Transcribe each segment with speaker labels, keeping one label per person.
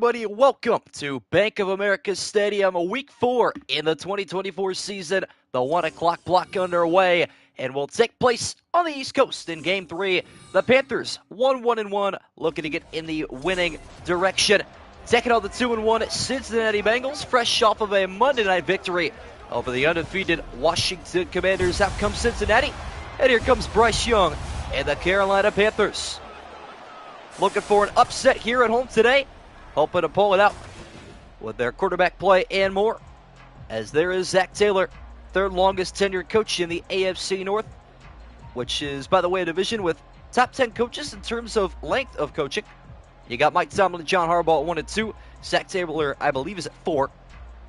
Speaker 1: everybody? Welcome to Bank of America Stadium, week 4 in the 2024 season. The 1 o'clock block underway and will take place on the East Coast in Game 3. The Panthers 1-1-1, looking to get in the winning direction. Taking on the 2-1 Cincinnati Bengals, fresh off of a Monday night victory over the undefeated Washington Commanders. Out comes Cincinnati, and here comes Bryce Young and the Carolina Panthers. Looking for an upset here at home today. Hoping to pull it out with their quarterback play and more. As there is Zach Taylor, third longest tenured coach in the AFC North, which is, by the way, a division with top 10 coaches in terms of length of coaching. You got Mike Tomlin and John Harbaugh at 1 and 2. Zach Taylor, I believe, is at 4.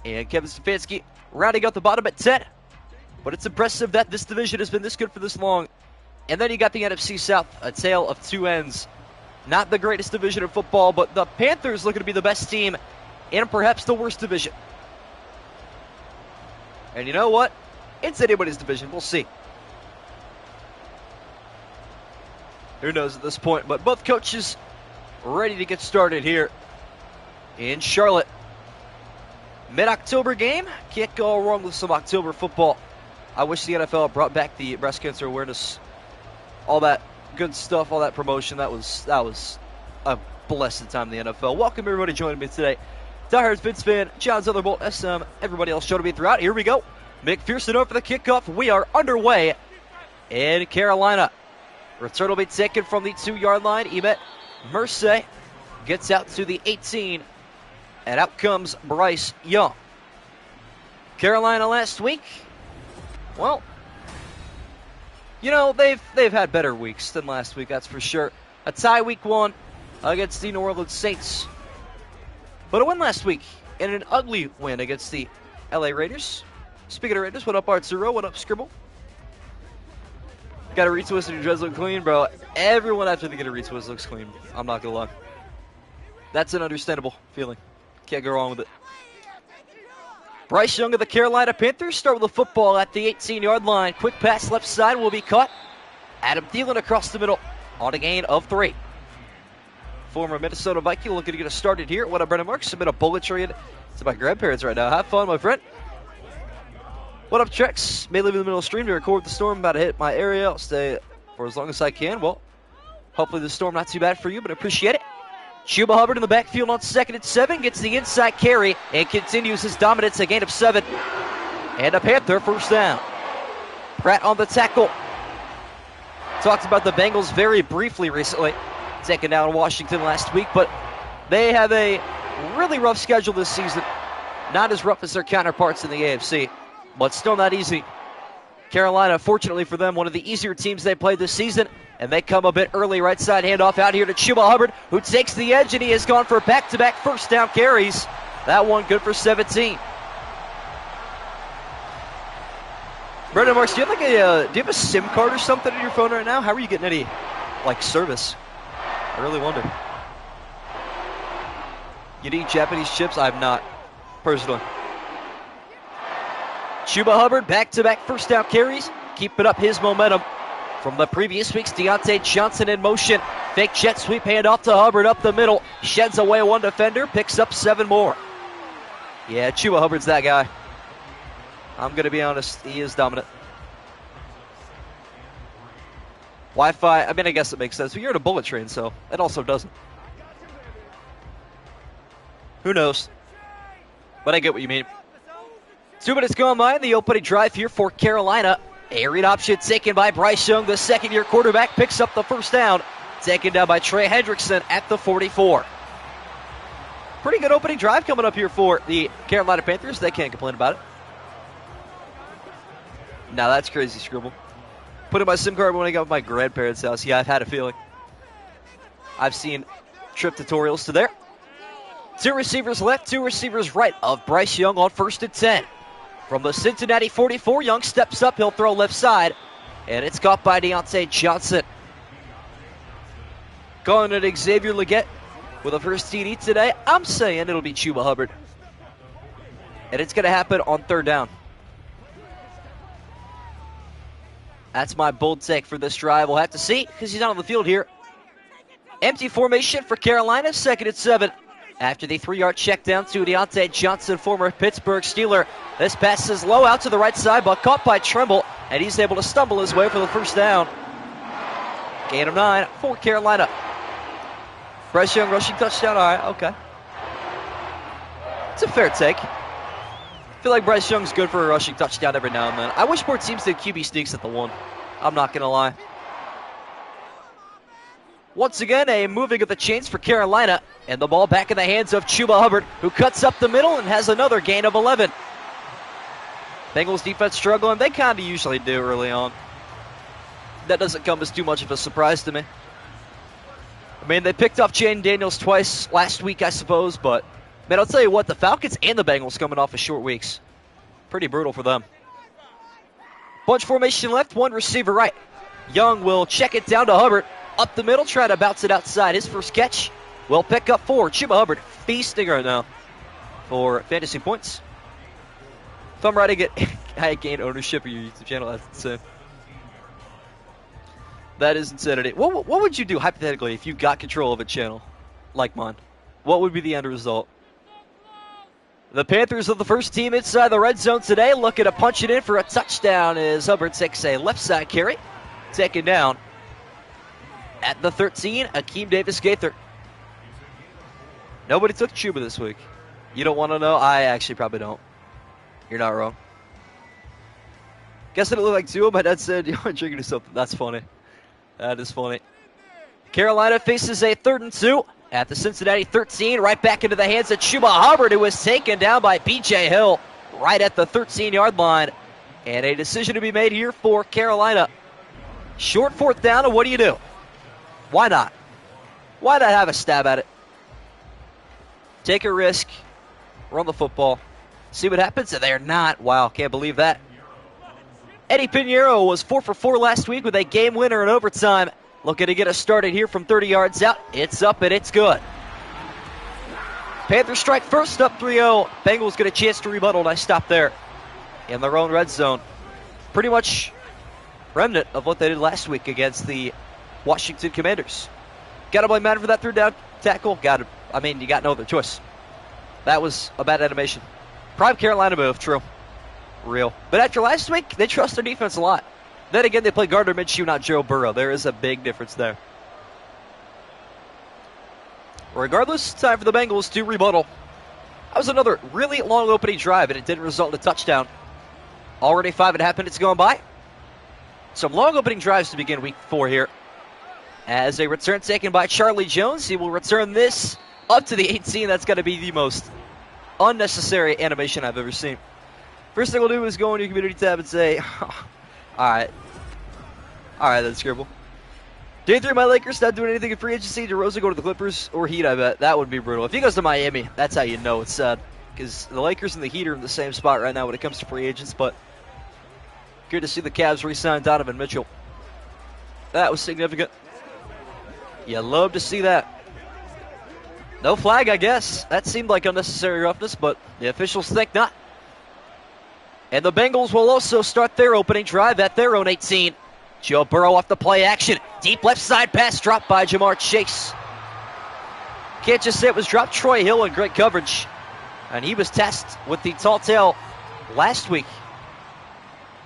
Speaker 1: And Kevin Stefanski rounding out the bottom at 10. But it's impressive that this division has been this good for this long. And then you got the NFC South, a tale of two ends. Not the greatest division in football, but the Panthers looking to be the best team in perhaps the worst division. And you know what? It's anybody's division. We'll see. Who knows at this point? But both coaches ready to get started here in Charlotte. Mid-October game. Can't go wrong with some October football. I wish the NFL brought back the breast cancer awareness, all that good stuff, all that promotion. That was a blessed time in the NFL. Welcome everybody joining me today. Diehard Vince fan, John Zotherbolt, SM, everybody else joining me throughout. Here we go. McPherson over the kickoff. We are underway in Carolina. Return will be taken from the 2-yard line. Emet Mercer gets out to the 18, and out comes Bryce Young. Carolina last week, well, you know, they've had better weeks than last week, that's for sure. A tie week 1 against the New Orleans Saints. But a win last week, and an ugly win against the LA Raiders. Speaking of Raiders, what up Arturo? What up Scribble? Got a retwist and your dreads look clean, bro. Everyone after they get a retwist looks clean. I'm not gonna lie. That's an understandable feeling. Can't go wrong with it. Bryce Young of the Carolina Panthers start with the football at the 18-yard line. Quick pass left side will be caught. Adam Thielen across the middle on a gain of 3. Former Minnesota Viking looking to get us started here. What up, Brendan Marks? Submit a bullet train to my grandparents right now. Have fun, my friend. What up, Trex? May live in the middle of the stream to record the storm. About to hit my area. I'll stay for as long as I can. Well, hopefully the storm not too bad for you, but appreciate it. Chuba Hubbard in the backfield on 2nd and 7, gets the inside carry and continues his dominance, a gain of 7. And a Panther first down. Pratt on the tackle. Talked about the Bengals very briefly recently, taking down Washington last week, but they have a really rough schedule this season. Not as rough as their counterparts in the AFC, but still not easy. Carolina, fortunately for them, one of the easier teams they played this season, and they come a bit early. Right side handoff out here to Chuba Hubbard, who takes the edge, and he has gone for back-to-back first down carries. That one good for 17. Brendan Marks, do you have a SIM card or something in your phone right now? How are you getting any, service? I really wonder. You eat Japanese chips? I have not, personally. Chuba Hubbard, back-to-back first down carries, keeping up his momentum from the previous weeks. Deontay Johnson in motion. Fake jet sweep handoff to Hubbard up the middle. Sheds away one defender, picks up 7 more. Yeah, Chuba Hubbard's that guy. I'm going to be honest, he is dominant. Wi-Fi, I mean, I guess it makes sense, but you're in a bullet train, so it also doesn't. Who knows? But I get what you mean. 2 minutes gone by in the opening drive here for Carolina. A read option taken by Bryce Young, the second-year quarterback, picks up the first down. Taken down by Trey Hendrickson at the 44. Pretty good opening drive coming up here for the Carolina Panthers. They can't complain about it. Now that's crazy, Scribble. Put in my SIM card when I got to my grandparents' house. Yeah, I've had a feeling. I've seen trip tutorials to there. 2 receivers left, 2 receivers right of Bryce Young on 1st and 10. From the Cincinnati 44, Young steps up. He'll throw left side, and it's caught by Deontay Johnson. Calling it Xavier Legette with a first TD today. I'm saying it'll be Chuba Hubbard. And it's going to happen on 3rd down. That's my bold take for this drive. We'll have to see because he's not on the field here. Empty formation for Carolina, 2nd and 7. After the 3-yard check down to Deontay Johnson, former Pittsburgh Steeler. This pass is low out to the right side, but caught by Tremble, and he's able to stumble his way for the first down. Gain of 9 for Carolina. Bryce Young rushing touchdown. All right, okay. It's a fair take. I feel like Bryce Young's good for a rushing touchdown every now and then. I wish more teams did QB sneaks at the 1. I'm not going to lie. Once again, a moving of the chains for Carolina, and the ball back in the hands of Chuba Hubbard, who cuts up the middle and has another gain of 11. Bengals defense struggling. They kind of usually do early on. That doesn't come as too much of a surprise to me. I mean, they picked off Jaden Daniels twice last week, I suppose, but, man, I'll tell you what, the Falcons and the Bengals coming off of short weeks. Pretty brutal for them. Bunch formation left, one receiver right. Young will check it down to Hubbard. Up the middle, try to bounce it outside. His first catch will pick up 4. Chuba Hubbard feasting right now for fantasy points. If I'm writing it, I gain ownership of your YouTube channel. That's insane. That is insanity. What would you do, hypothetically, if you got control of a channel like mine? What would be the end result? The Panthers are the first team inside the red zone today, looking to punch it in for a touchdown as Hubbard takes a left side carry. Taken down at the 13, Akeem Davis-Gaither. Nobody took Chuba this week. You don't want to know? I actually probably don't. You're not wrong. Guess it looked like 2. My dad said, you're drinking or something. That's funny. That is funny. Carolina faces a 3rd and 2 at the Cincinnati 13. Right back into the hands of Chuba Hubbard, who was taken down by B.J. Hill right at the 13-yard line. And a decision to be made here for Carolina. Short 4th down, and what do you do? Why not? Why not have a stab at it? Take a risk. Run the football. See what happens. And they're not. Wow, can't believe that. Eddie Pinheiro was 4 for 4 last week with a game winner in overtime. Looking to get us started here from 30 yards out. It's up and it's good. Panthers strike first, up 3-0. Bengals get a chance to rebuttal. Nice stop there in their own red zone. Pretty much remnant of what they did last week against the Washington Commanders. Got to blame Madden for that 3rd down tackle. You got no other choice. That was a bad animation. Prime Carolina move, true. Real. But after last week, they trust their defense a lot. Then again, they play Gardner Minshew, not Joe Burrow. There is a big difference there. Regardless, time for the Bengals to rebuttal. That was another really long opening drive, and it didn't result in a touchdown. Already 5.5 minutes gone by. Some long opening drives to begin week 4 here. As a return taken by Charlie Jones, he will return this up to the 18. That's going to be the most unnecessary animation I've ever seen. First thing we'll do is go into your community tab and say, alright, that's scribble. Day 3, my Lakers not doing anything in free agency. DeRozan go to the Clippers or Heat, I bet. That would be brutal. If he goes to Miami, that's how you know it's sad. Because the Lakers and the Heat are in the same spot right now when it comes to free agents, but good to see the Cavs re-sign Donovan Mitchell. That was significant. You love to see that. No flag, I guess. That seemed like unnecessary roughness, but the officials think not. And the Bengals will also start their opening drive at their own 18. Joe Burrow off the play action. Deep left side pass dropped by Jamar Chase. Can't just say it was dropped. Troy Hill in great coverage. And he was tasked with the tall tale last week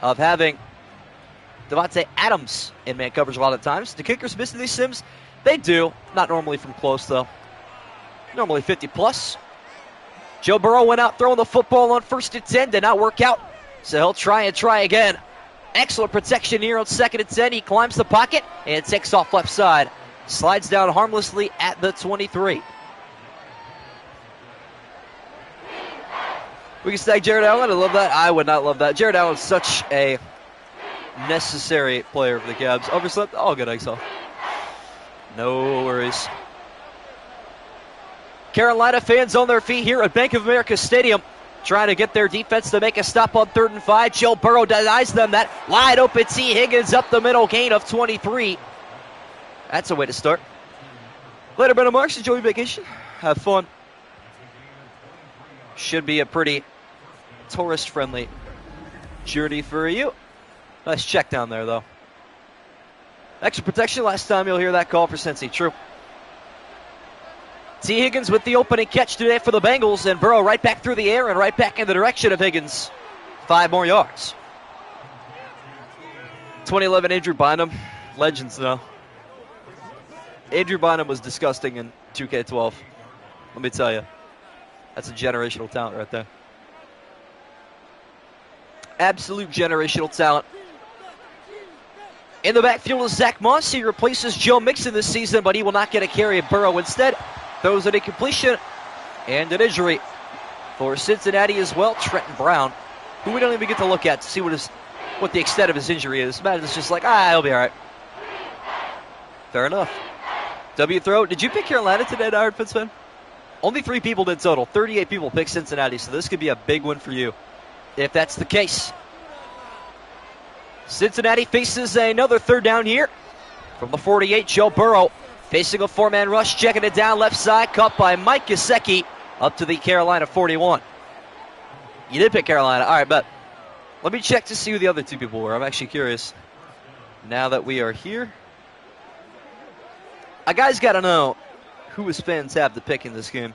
Speaker 1: of having Devontae Adams in man coverage a lot of times. Do kickers miss these sims? They do. Not normally from close, though. Normally 50+. Joe Burrow went out throwing the football on 1st and 10. Did not work out. So he'll try again. Excellent protection here on 2nd and 10. He climbs the pocket and takes off left side. Slides down harmlessly at the 23. We can say Jared Allen. I love that. I would not love that. Jared Allen's such a necessary player for the Cavs. Overslept. All good, Exo. No worries. Carolina fans on their feet here at Bank of America Stadium, trying to get their defense to make a stop on 3rd and 5. Joe Burrow denies them that. Wide open T. Higgins up the middle, gain of 23. That's a way to start. Later, Ben and Marks. Enjoy your vacation. Have fun. Should be a pretty tourist-friendly journey for you. Nice check down there, though. Extra protection. Last time you'll hear that call for Cincy. True. T. Higgins with the opening catch today for the Bengals, and Burrow right back through the air and right back in the direction of Higgins. 5 more yards. 2011 Andrew Bynum, legends though. Andrew Bynum was disgusting in 2K12. Let me tell you, that's a generational talent right there. Absolute generational talent. In the backfield is Zach Moss. He replaces Joe Mixon this season, but he will not get a carry at Burrow. Instead, throws an incompletion and an injury for Cincinnati as well. Trenton Brown, who we don't even get to look at to see what the extent of his injury is. Madden's just like, he'll be all right. Fair enough. W throw. Did you pick Carolina today, Iron Fits fan? Only 3 people did total. 38 people picked Cincinnati, so this could be a big one for you if that's the case. Cincinnati faces another 3rd down here. From the 48, Joe Burrow facing a 4-man rush, checking it down left side, caught by Mike Gesicki up to the Carolina 41. You did pick Carolina. All right, but let me check to see who the other 2 people were. I'm actually curious. Now that we are here, a guy's got to know who his fans have to pick in this game.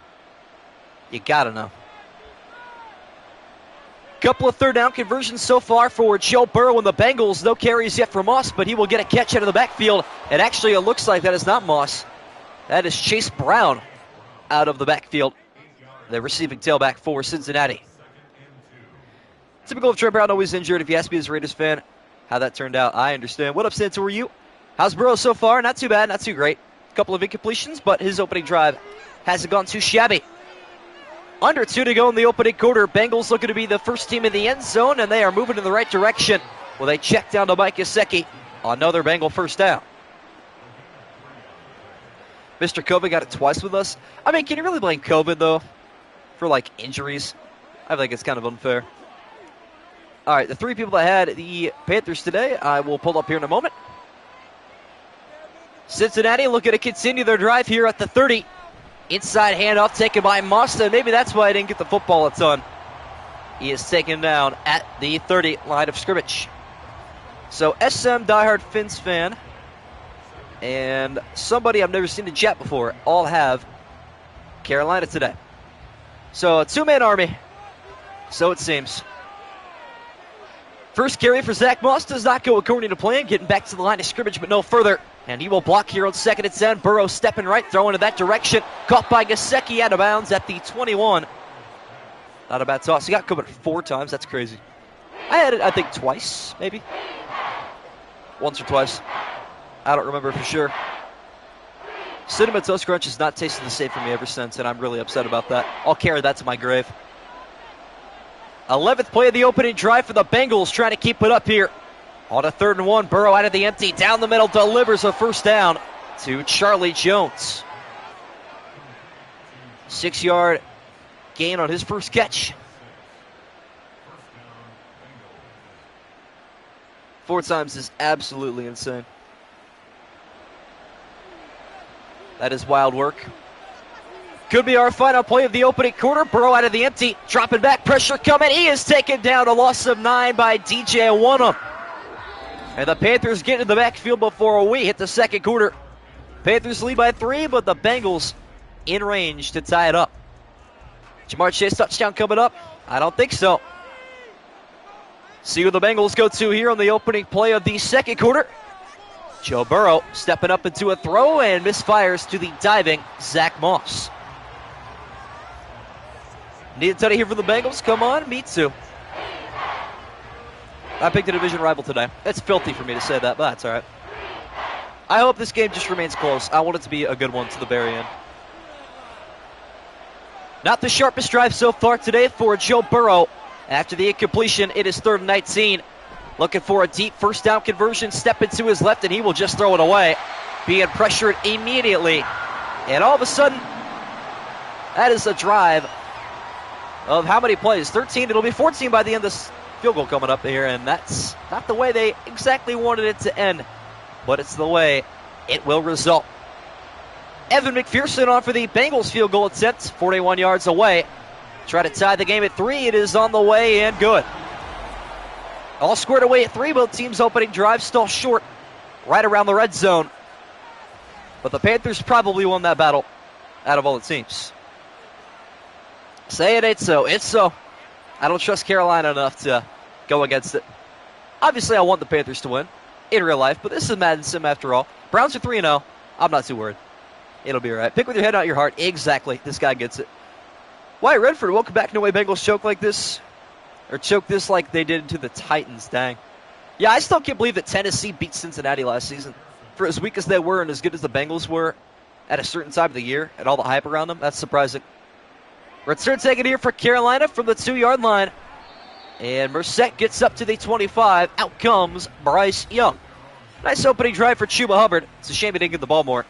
Speaker 1: You got to know. Couple of 3rd down conversions so far for Joe Burrow and the Bengals. No carries yet for Moss, but he will get a catch out of the backfield. And actually, it looks like that is not Moss. That is Chase Brown out of the backfield. The receiving tailback for Cincinnati. Typical of Trey Brown, always injured. If you ask me as a Raiders fan how that turned out, I understand. What up, Santo? Were you? How's Burrow so far? Not too bad, not too great. Couple of incompletions, but his opening drive hasn't gone too shabby. Under 2 to go in the opening quarter. Bengals looking to be the first team in the end zone, and they are moving in the right direction with a check down to Mike Gesicki. Another Bengal 1st down. Mr. COVID got it twice with us. I mean, can you really blame COVID, though, for, injuries? I think it's kind of unfair. All right, the 3 people that had the Panthers today, I will pull up here in a moment. Cincinnati looking to continue their drive here at the 30. Inside handoff taken by Moss, and maybe that's why I didn't get the football a ton. He is taken down at the 30 line of scrimmage. So SM diehard Finns fan and somebody I've never seen in chat before all have Carolina today. So a 2-man army, so it seems. First carry for Zach Moss does not go according to plan, getting back to the line of scrimmage but no further. And he will block here on 2nd and 10. Burrow stepping right, throwing in that direction. Caught by Gesicki out of bounds at the 21. Not a bad toss. He got covered 4 times. That's crazy. I had it, I think, twice, maybe. Once or twice. I don't remember for sure. Cinnamon Toast Crunch has not tasted the same for me ever since, and I'm really upset about that. I'll carry that to my grave. 11th play of the opening drive for the Bengals, trying to keep it up here. On a 3rd and 1, Burrow out of the empty, down the middle, delivers a 1st down to Charlie Jones. 6-yard gain on his first catch. 4 times is absolutely insane. That is wild work. Could be our final play of the opening quarter. Burrow out of the empty, dropping back, pressure coming. He is taken down, a loss of 9 by DJ Onwunum. And the Panthers get in the backfield before we hit the 2nd quarter. Panthers lead by 3, but the Bengals in range to tie it up. Jamar Chase touchdown coming up? I don't think so. See who the Bengals go to here on the opening play of the 2nd quarter. Joe Burrow stepping up into a throw and misfires to the diving Zach Moss. Need a tutty here for the Bengals? Come on, me too. I picked a division rival today. It's filthy for me to say that, but that's all right. I hope this game just remains close. I want it to be a good one to the very end. Not the sharpest drive so far today for Joe Burrow. After the incompletion, it is 3rd and 19. Looking for a deep 1st down conversion. Step into his left, and he will just throw it away. Being pressured immediately. And all of a sudden, that is a drive of how many plays? 13. It'll be 14 by the end of this field goal coming up here, and that's not the way they exactly wanted it to end, but it's the way it will result. Evan McPherson on for the Bengals field goal attempt, 41 yards away. Try to tie the game at 3. It is on the way and good. All squared away at 3. Both teams' opening drive still short, right around the red zone. But the Panthers probably won that battle. out of all the teams. Say it ain't so. It's so. I don't trust Carolina enough to go against it. Obviously, I want the Panthers to win in real life, but this is Madden Sim after all. Browns are 3-0. I'm not too worried. It'll be all right. Pick with your head, not your heart. Exactly. This guy gets it. Wyatt Redford, welcome back. No way Bengals choke like this. Or choke this like they did to the Titans. Dang. Yeah, I still can't believe that Tennessee beat Cincinnati last season. For as weak as they were and as good as the Bengals were at a certain time of the year and all the hype around them, that's surprising. Return taken here for Carolina from the 2-yard line. And Merced gets up to the 25. Out comes Bryce Young. Nice opening drive for Chuba Hubbard. It's a shame he didn't get the ball more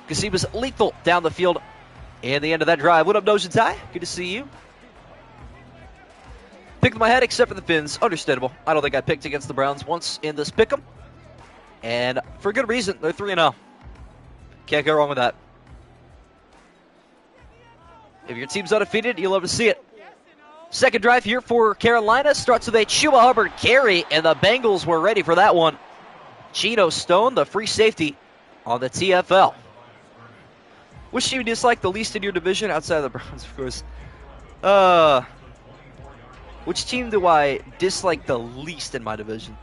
Speaker 1: because he was lethal down the field in the end of that drive. What up, Nose and Ty? Good to see you. Picked my head except for the Fins. Understandable. I don't think I picked against the Browns once in this pick'em. And for good reason. They're 3-0. Can't go wrong with that. If your team's undefeated, you'll love to see it. Second drive here for Carolina starts with a Chuba Hubbard carry, and the Bengals were ready for that one. Geno Stone, the free safety on the TFL. Which team you dislike the least in your division outside of the Browns, of course? Which team do I dislike the least in my division?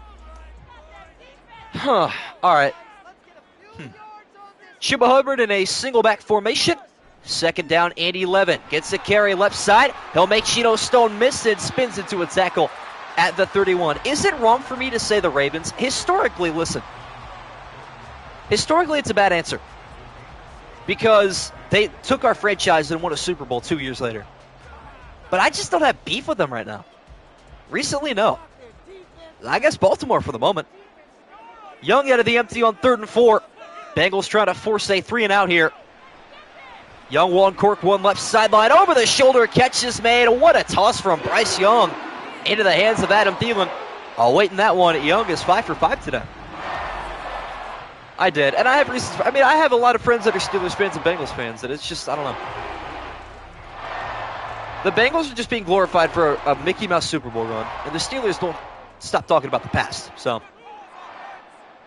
Speaker 1: All right. Chuba Hubbard in a single back formation. Second down and 11. Gets a carry left side. He'll make Geno Stone miss it. Spins into a tackle at the 31. Is it wrong for me to say the Ravens? Historically, listen. Historically, it's a bad answer. Because they took our franchise and won a Super Bowl 2 years later. But I just don't have beef with them right now. Recently, no. I guess Baltimore for the moment. Young out of the empty on 3rd and 4. Bengals trying to force a 3-and-out here. Young one, Cork one left sideline. Over the shoulder, catch is made. What a toss from Bryce Young into the hands of Adam Thielen. Oh, waiting that one. Young is 5 for 5 today. I did. And I have reasons. I mean, I have a lot of friends that are Steelers fans and Bengals fans. And it's just, I don't know. The Bengals are just being glorified for a Mickey Mouse Super Bowl run. And the Steelers don't stop talking about the past. So,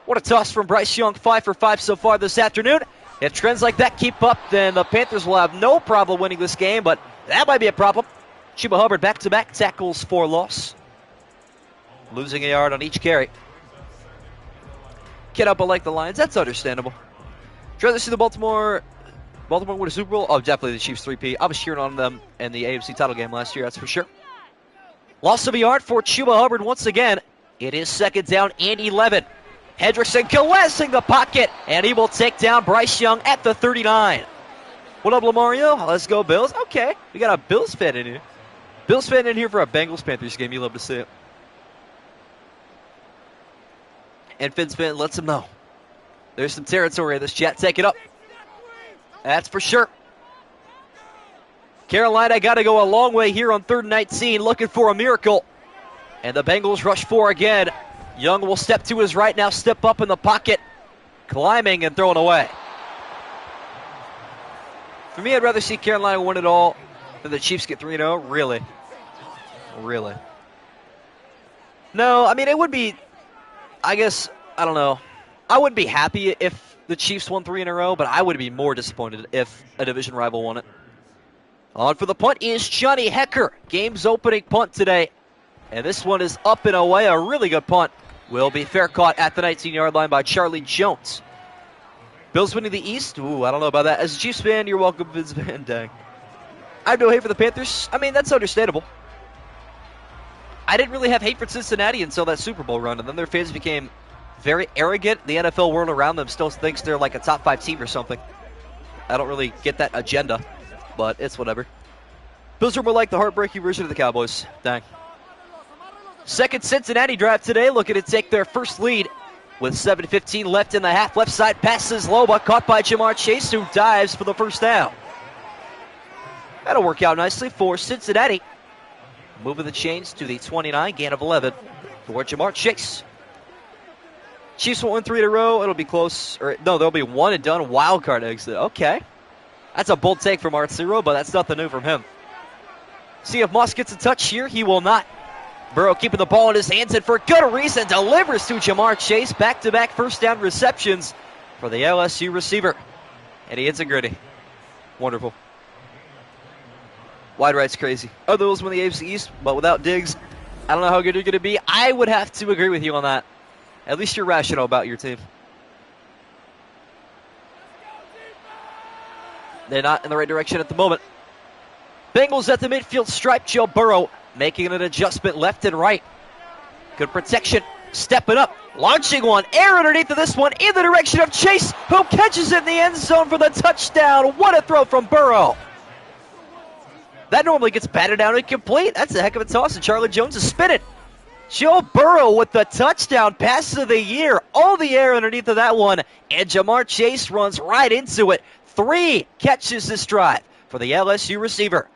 Speaker 1: what a toss from Bryce Young. 5 for 5 so far this afternoon. If trends like that keep up, then the Panthers will have no problem winning this game, but that might be a problem. Chuba Hubbard back-to-back tackles for loss. Losing a yard on each carry. Get up, I like the Lions. That's understandable. Would you rather see the Baltimore win a Super Bowl? Oh, definitely the Chiefs 3P. I was cheering on them in the AFC title game last year, that's for sure. Loss of a yard for Chuba Hubbard once again. It is second down and 11. Hendrickson caressing the pocket, and he will take down Bryce Young at the 39. What up, Lamario? Let's go, Bills. Okay, we got a Bills fan in here. Bills fan in here for a Bengals-Panthers game. You love to see it. And Fins fan lets him know. There's some territory in this chat. Take it up. That's for sure. Carolina got to go a long way here on 3rd and 19, looking for a miracle. And the Bengals rush 4 again. Young will step to his right now, step up in the pocket, climbing and throwing away. For me, I'd rather see Carolina win it all than the Chiefs get 3-0. Really? Really? No, I mean, it would be, I guess, I don't know. I wouldn't be happy if the Chiefs won 3 in a row, but I would be more disappointed if a division rival won it. On for the punt is Johnny Hecker. Game's opening punt today. And this one is up and away. A really good punt. Will be fair caught at the 19-yard line by Charlie Jones. Bills winning the East? Ooh, I don't know about that. As a Chiefs fan, you're welcome, Vince Van Dang. I have no hate for the Panthers. I mean, that's understandable. I didn't really have hate for Cincinnati until that Super Bowl run, and then their fans became very arrogant. The NFL world around them still thinks they're like a top 5 team or something. I don't really get that agenda, but it's whatever. Bills are more like the heartbreaking version of the Cowboys. Dang. Second Cincinnati drive today, looking to take their first lead with 7:15 left in the half. Left side passes low, but caught by Jamar Chase, who dives for the first down. That'll work out nicely for Cincinnati. Moving the chains to the 29, gain of 11 for Jamar Chase. Chiefs will win 3 in a row. It'll be close. Or no, there'll be 1 and done wild card exit. Okay. That's a bold take from Artsiro, but that's nothing new from him. See if Moss gets a touch here. He will not. Burrow keeping the ball in his hands, and for good reason, delivers to Jamar Chase. Back-to-back first down receptions for the LSU receiver. And he hits a gritty. Wonderful. Wide right's crazy. Others win the AFC East, but without Diggs, I don't know how good you're going to be. I would have to agree with you on that. At least you're rational about your team. They're not in the right direction at the moment. Bengals at the midfield stripe. Joe Burrow making an adjustment left and right. Good protection. Stepping up. Launching one. Air underneath of this one in the direction of Chase, who catches it in the end zone for the touchdown. What a throw from Burrow. That normally gets batted down incomplete. That's a heck of a toss, and Charlie Jones is spinning. Joe Burrow with the touchdown pass of the year. All the air underneath of that one, and Jamar Chase runs right into it. 3 catches this drive for the LSU receiver.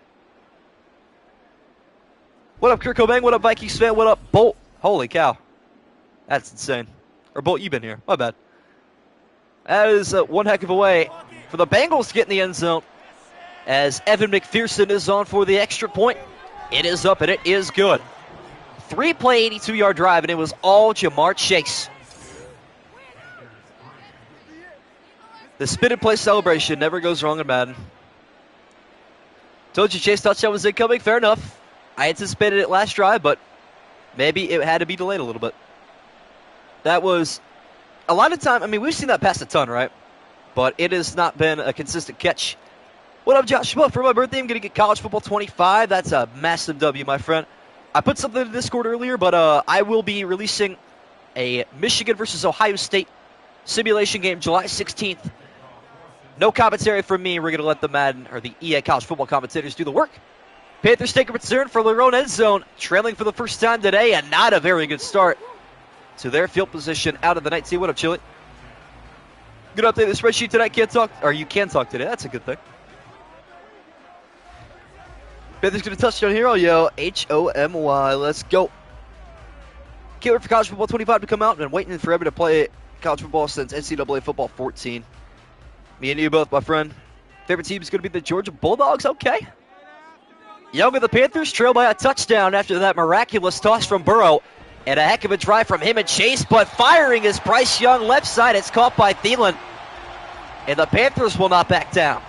Speaker 1: What up, Kurt Cobain? What up, Vikings fan? What up, Bolt? Holy cow. That's insane. Or Bolt, you've been here. My bad. That is one heck of a way for the Bengals to get in the end zone, as Evan McPherson is on for the extra point. It is up, and it is good. 3-play, 82-yard drive, and it was all Jamar Chase. The spin and play celebration never goes wrong in Madden. Told you Chase touchdown was incoming. Fair enough. I anticipated it last drive, but maybe it had to be delayed a little bit. That was a lot of time. I mean, we've seen that pass a ton, right? But it has not been a consistent catch. What up, Joshua? For my birthday, I'm going to get College Football 25. That's a massive W, my friend. I put something in the Discord earlier, but I will be releasing a Michigan versus Ohio State simulation game July 16th. No commentary from me. We're going to let the Madden or the EA College Football commentators do the work. Panthers take a return for their own end zone, trailing for the first time today, and not a very good start to their field position out of the night. See, what up, Chili? Good update. The spreadsheet tonight. Can't talk, or you can talk today. That's a good thing. Panthers going to touchdown here. I'll yell H-O-M-Y. Let's go. Can't wait for College Football 25 to come out. Been waiting forever to play college football since NCAA Football 14. Me and you both, my friend. Favorite team is going to be the Georgia Bulldogs. Okay. Young of the Panthers trail by a touchdown after that miraculous toss from Burrow. And a heck of a drive from him and Chase, but firing is Bryce Young left side. It's caught by Thielen. And the Panthers will not back down.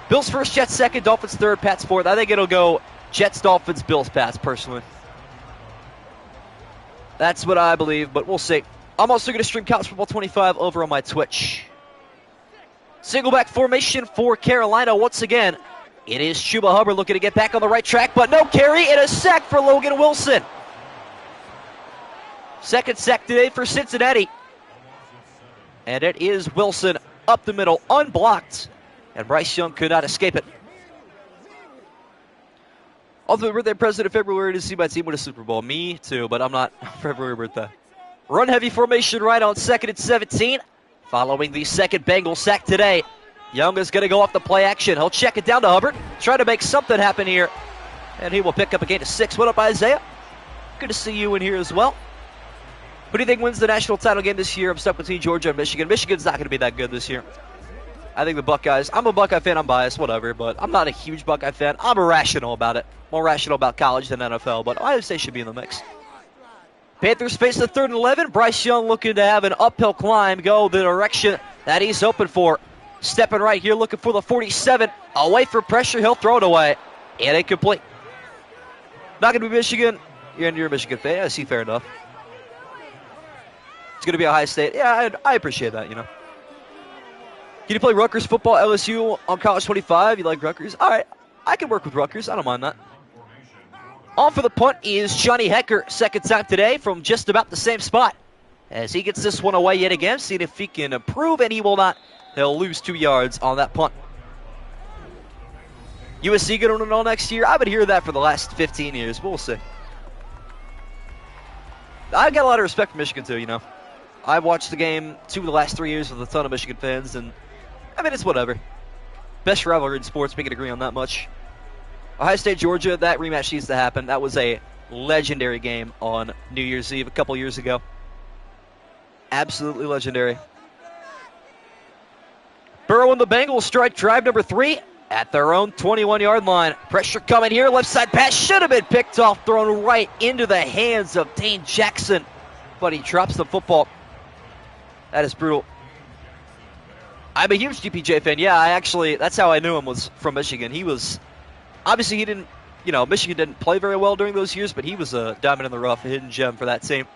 Speaker 1: Bills first, Jets second, Dolphins third, Pats fourth. I think it'll go Jets, Dolphins, Bills, Pats, personally. That's what I believe, but we'll see. I'm also going to stream College Football 25 over on my Twitch. Single back formation for Carolina once again. It is Chuba Hubbard looking to get back on the right track, but no carry and a sack for Logan Wilson. Second sack today for Cincinnati. And it is Wilson up the middle, unblocked. And Bryce Young could not escape it. Ultimate birthday present in February to see my team win a Super Bowl. Me too, but I'm not February birthday. Run heavy formation right on 2nd and 17. Following the second Bengal sack today. Young is going to go off the play action. He'll check it down to Hubbard. Try to make something happen here. And he will pick up a gain of 6. What up, Isaiah? Good to see you in here as well. Who do you think wins the national title game this year? I'm stuck between Georgia and Michigan. Michigan's not going to be that good this year. I think the Buckeyes, I'm a Buckeye fan, I'm biased, whatever, but I'm not a huge Buckeye fan. I'm irrational about it. More rational about college than NFL, but Ohio State should be in the mix. Panthers face the 3rd and 11. Bryce Young looking to have an uphill climb, go the direction that he's open for. Stepping right here, looking for the 47. Away for pressure, he'll throw it away. And incomplete. Not going to be Michigan. You're a Michigan fan. I see, fair enough. It's going to be Ohio State. Yeah, I appreciate that, you know. Can you play Rutgers football, LSU on College 25? You like Rutgers? All right, I can work with Rutgers. I don't mind that. On for the punt is Johnny Hecker, second time today from just about the same spot. As he gets this one away yet again, seeing if he can improve, and he will not. He'll lose 2 yards on that punt. USC going to win it all next year? I've been hearing that for the last 15 years, but we'll see. I've got a lot of respect for Michigan, too, you know. I've watched the game 2 of the last 3 years with a ton of Michigan fans, and I mean, it's whatever. Best rivalry in sports, we can agree on that much. Ohio State, Georgia, that rematch needs to happen. That was a legendary game on New Year's Eve a couple years ago. Absolutely legendary. Burrow and the Bengals strike drive number 3 at their own 21-yard line. Pressure coming here. Left side pass should have been picked off, thrown right into the hands of Dane Jackson, but he drops the football. That is brutal. I'm a huge DPJ fan. Yeah, that's how I knew him, was from Michigan. Obviously he didn't, Michigan didn't play very well during those years, but he was a diamond in the rough, a hidden gem for that team.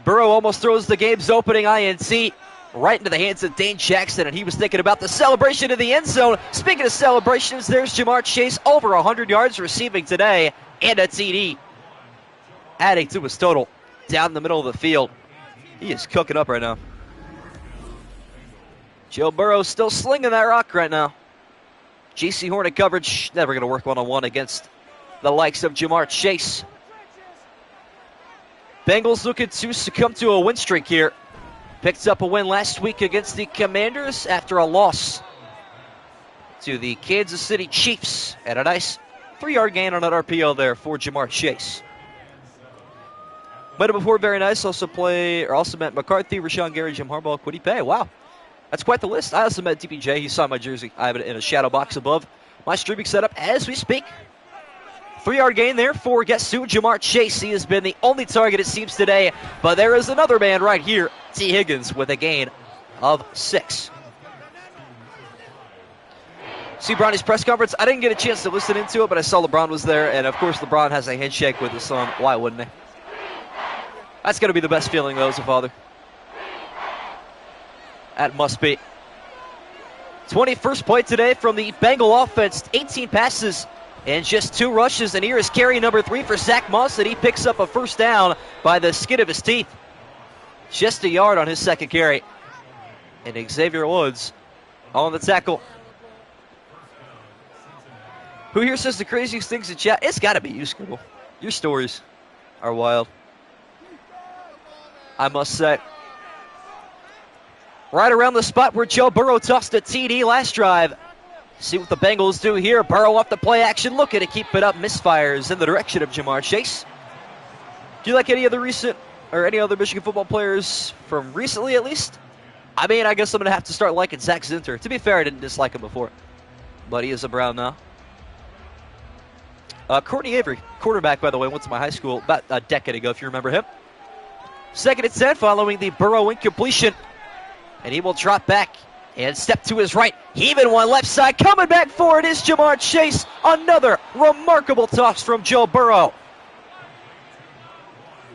Speaker 1: Burrow almost throws the game's opening INT right into the hands of Dane Jackson, and he was thinking about the celebration in the end zone. Speaking of celebrations, there's Jamar Chase, over 100 yards receiving today, and a TD, adding to his total down the middle of the field. He is cooking up right now. Joe Burrow still slinging that rock right now. GC Hornet coverage, never going to work one-on-one against the likes of Jamar Chase. Bengals looking to succumb to a win streak here. Picked up a win last week against the Commanders after a loss to the Kansas City Chiefs. And a nice 3-yard gain on that RPO there for Jamar Chase. Met him before, very nice. Also met McCarthy, Rashawn Gary, Jim Harbaugh, Quiddy Pay. Wow, that's quite the list. I also met DPJ. He saw my jersey. I have it in a shadow box above my streaming setup as we speak. 3-yard gain there for guess who? Jamar Chase. He has been the only target, it seems, today. But there is another man right here, T. Higgins, with a gain of 6. See Bronny's press conference. I didn't get a chance to listen into it, but I saw LeBron was there. And, of course, LeBron has a handshake with his son. Why wouldn't he? That's going to be the best feeling, though, as a father. That must be. 21st play today from the Bengal offense. 18 passes and just 2 rushes. And here is carry number 3 for Zach Moss, and he picks up a first down by the skin of his teeth. Just a yard on his second carry. And Xavier Woods on the tackle. Who here says the craziest things in chat? It's got to be you, Scribble. Your stories are wild, I must say. Right around the spot where Joe Burrow tossed a TD last drive. See what the Bengals do here. Burrow off the play action, looking to keep it up. Misfires in the direction of Jamar Chase. Do you like any other Michigan football players from recently, at least? I mean, I guess I'm going to have to start liking Zach Zinter. To be fair, I didn't dislike him before, but he is a Brown now. Courtney Avery, quarterback, by the way, went to my high school about a decade ago, if you remember him. 2nd and 10 following the Burrow incompletion. And he will drop back and step to his right. Even one left side. Coming back for it is Jamar Chase. Another remarkable toss from Joe Burrow.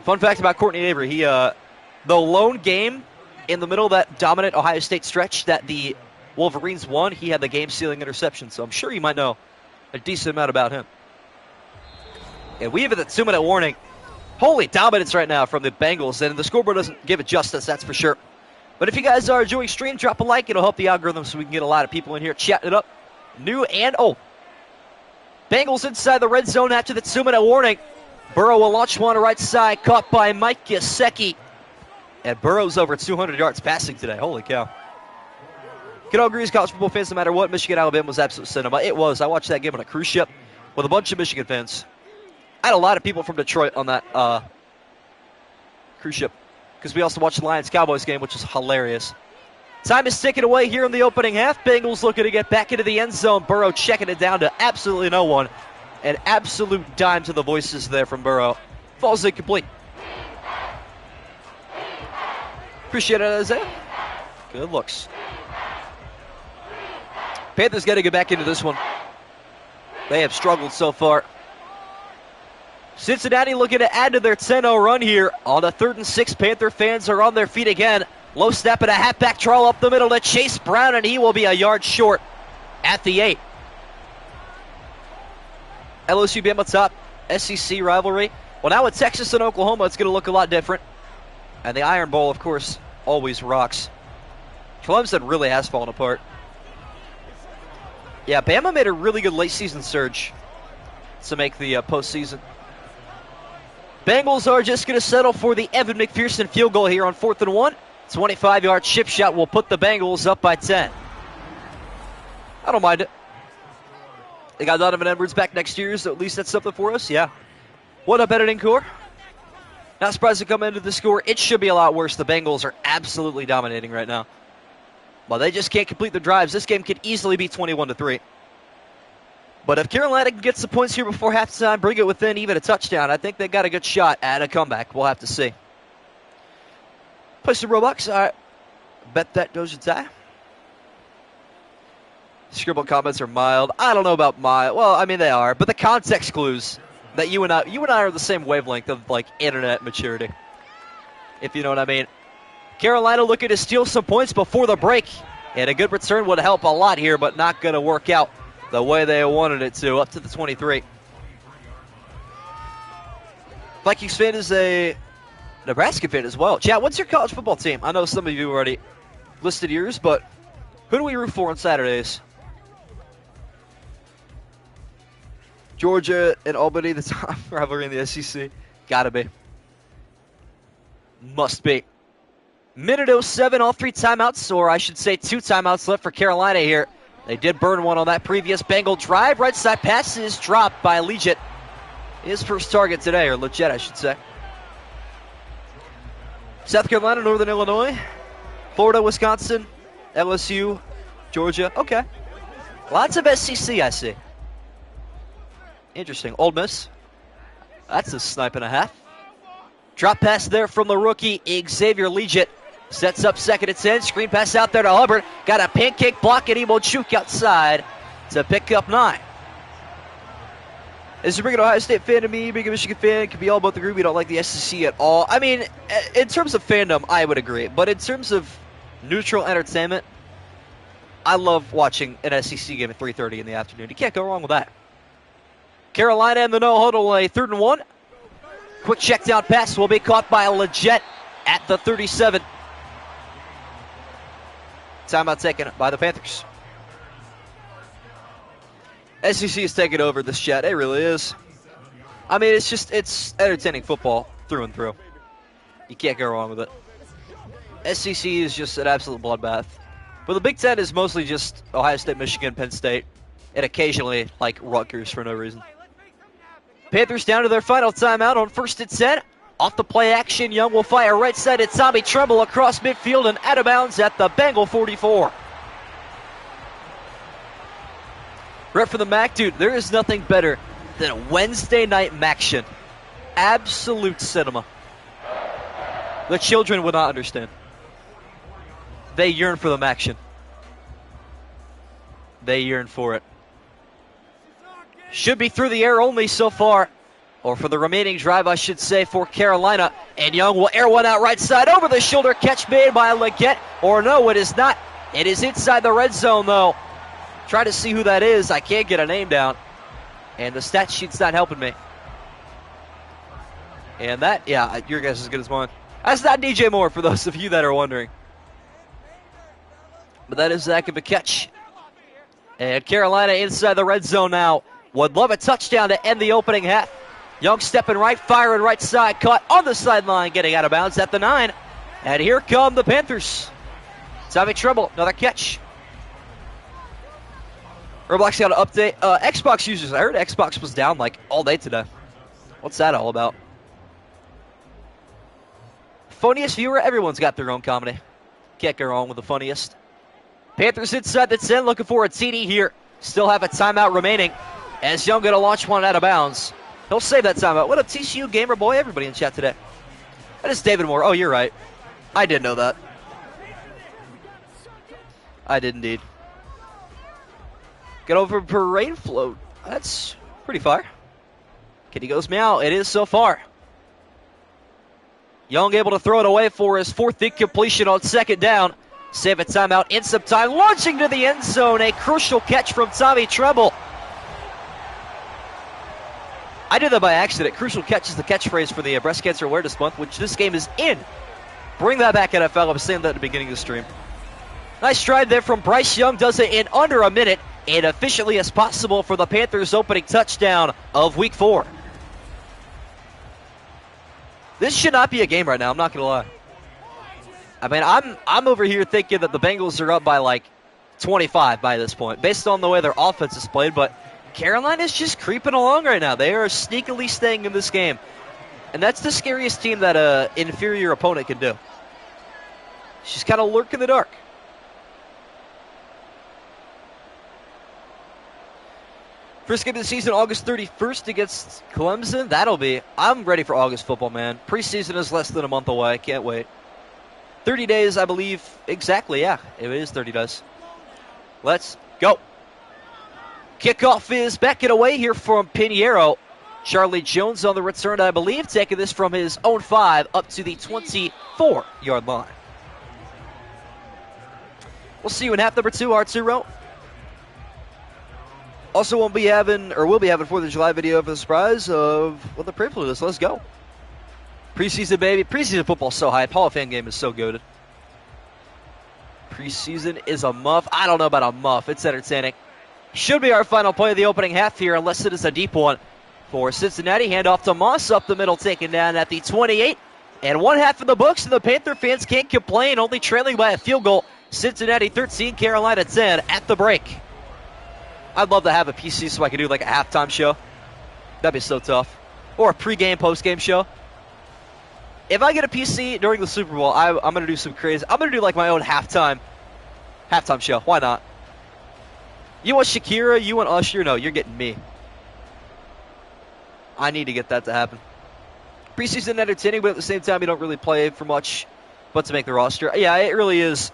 Speaker 1: Fun fact about Courtney Avery. The lone game in the middle of that dominant Ohio State stretch that the Wolverines won, he had the game-sealing interception. So I'm sure you might know a decent amount about him. And we have a 2-minute warning. Holy dominance right now from the Bengals. And the scoreboard doesn't give it justice, that's for sure. But if you guys are enjoying stream, drop a like. It'll help the algorithm so we can get a lot of people in here chatting it up. New and old. Bengals inside the red zone after the 2-minute warning. Burrow will launch one right side, caught by Mike Gesicki. And Burrow's over 200 yards passing today. Holy cow. Can all agree as college football fans, no matter what, Michigan-Alabama was absolute cinema. It was. I watched that game on a cruise ship with a bunch of Michigan fans. I had a lot of people from Detroit on that cruise ship, because we also watched the Lions-Cowboys game, which is hilarious. Time is ticking away here in the opening half. Bengals looking to get back into the end zone. Burrow checking it down to absolutely no one. An absolute dime to the voices there from Burrow. Falls incomplete. Appreciate it, Isaiah. Good looks. Panthers got to get back into this one. They have struggled so far. Cincinnati looking to add to their 10-0 run here. On a 3rd and 6, Panther fans are on their feet again. Low snap and a halfback draw up the middle to Chase Brown, and he will be a yard short at the 8. LSU Bama top SEC rivalry. Well, now with Texas and Oklahoma, it's going to look a lot different. And the Iron Bowl, of course, always rocks. Clemson really has fallen apart. Yeah, Bama made a really good late season surge to make the postseason. Bengals are just going to settle for the Evan McPherson field goal here on 4th and 1. 25-yard chip shot will put the Bengals up by 10. I don't mind it. They got Donovan Edwards back next year, so at least that's something for us. Yeah. What up, editing core? Not surprised to come into the score. It should be a lot worse. The Bengals are absolutely dominating right now. Well, they just can't complete the drives. This game could easily be 21-3. But if Carolina gets the points here before halftime, bring it within even a touchdown, I think they got a good shot at a comeback. We'll have to see. Play some Robux. All right. Bet that goes to tie. Scribble comments are mild. I don't know about mild. Well, I mean, they are. But the context clues that you and I are the same wavelength of, like, internet maturity. If you know what I mean. Carolina looking to steal some points before the break. And a good return would help a lot here, but not going to work out the way they wanted it to, up to the 23. Vikings fan is a Nebraska fan as well. Chat, what's your college football team? I know some of you already listed yours, but who do we root for on Saturdays? Georgia and Albany, the top rivalry in the SEC. Gotta be. Must be. Minute 07, all 3 timeouts, or I should say 2 timeouts left for Carolina here. They did burn one on that previous Bengal drive. Right side pass is dropped by Leggett. His first target today, or Leggett, I should say. South Carolina, Northern Illinois, Florida, Wisconsin, LSU, Georgia. Okay. Lots of SEC, I see. Interesting. Ole Miss. That's a snipe and a half. Drop pass there from the rookie, Xavier Leggett. Sets up 2nd and 10. Screen pass out there to Hubbard. Got a pancake block, and Imochuk outside to pick up 9. As you bring an Ohio State fan to me, being a Michigan fan, can be all about the group. We don't like the SEC at all. I mean, in terms of fandom, I would agree. But in terms of neutral entertainment, I love watching an SEC game at 3:30 in the afternoon. You can't go wrong with that. Carolina in the no-huddle, a 3rd and 1. Quick check down pass will be caught by Leggett at the 37. Timeout taken by the Panthers. SEC is taking over this chat. It really is. I mean, it's entertaining football through and through. You can't go wrong with it. SEC is just an absolute bloodbath. But the Big Ten is mostly just Ohio State, Michigan, Penn State, and occasionally, like, Rutgers for no reason. Panthers down to their final timeout on 1st and 10. Off the play action, Young will fire right side at Tommy Tremble across midfield and out of bounds at the Bengal 44. Rep for the MAC, dude, there is nothing better than a Wednesday night MACtion. Absolute cinema. The children would not understand. They yearn for the MACtion. They yearn for it. Should be through the air only so far. Or for the remaining drive, I should say, for Carolina. And Young will air one out right side over the shoulder. Catch made by Leggett. Or no, it is not. It is inside the red zone, though. Try to see who that is. I can't get a name down. And the stat sheet's not helping me. And that, yeah, your guess is as good as mine. That's not DJ Moore, for those of you that are wondering. But that is Zach of a catch. And Carolina inside the red zone now. Would love a touchdown to end the opening half. Young stepping right, firing right side, caught on the sideline, getting out of bounds at the 9. And here come the Panthers. Tommy Tremble, another catch. Roblox got an update. Xbox users, I heard Xbox was down like all day today. What's that all about? Funniest viewer, everyone's got their own comedy. Can't go wrong with the funniest. Panthers inside the 10, looking for a TD here. Still have a timeout remaining. As Young going to launch one out of bounds. He'll save that timeout. What up, TCU gamer boy? Everybody in chat today. That is David Moore. Oh, you're right. I did know that. I did indeed. Get over parade float. That's pretty far. Kitty goes meow. It is so far. Young able to throw it away for his 4th incompletion on 2nd down. Save a timeout in some time. Launching to the end zone. A crucial catch from Tommy Tremble. I did that by accident. Crucial catch is the catchphrase for the Breast Cancer Awareness Month, which this game is in. Bring that back, NFL. I was saying that at the beginning of the stream. Nice stride there from Bryce Young. Does it in under a minute. And efficiently as possible for the Panthers' opening touchdown of Week 4. This should not be a game right now. I'm not going to lie. I mean, I'm over here thinking that the Bengals are up by like 25 by this point, based on the way their offense is played, but Carolina's just creeping along right now. They are sneakily staying in this game. And that's the scariest team that an inferior opponent can do. She's kind of lurk in the dark. First game of the season, August 31st against Clemson. I'm ready for August football, man. Preseason is less than a month away. Can't wait. 30 days, I believe. Exactly, yeah. It is 30 days. Let's go. Kickoff is back and away here from Pinheiro. Charlie Jones on the return, I believe, taking this from his own 5 up to the 24-yard line. We'll see you in half number 2, Arturo. Also, we'll be having 4th of July video for the surprise of what the pre-play is. Let's go. Preseason, baby. Preseason football's so hype. Hall of Fame game is so goated. Preseason is a muff. I don't know about a muff. It's entertaining. Should be our final play of the opening half here, unless it is a deep one for Cincinnati. Handoff to Moss up the middle, taken down at the 28. And one half in the books, and the Panther fans can't complain, only trailing by a field goal. Cincinnati 13, Carolina 10 at the break. I'd love to have a PC so I could do like a halftime show. That'd be so tough. Or a pregame, postgame show. If I get a PC during the Super Bowl, I'm going to do some crazy. I'm going to do like my own halftime show. Why not? You want Shakira? You want Usher? No, you're getting me. I need to get that to happen. Preseason entertaining, but at the same time, you don't really play for much but to make the roster. Yeah, it really is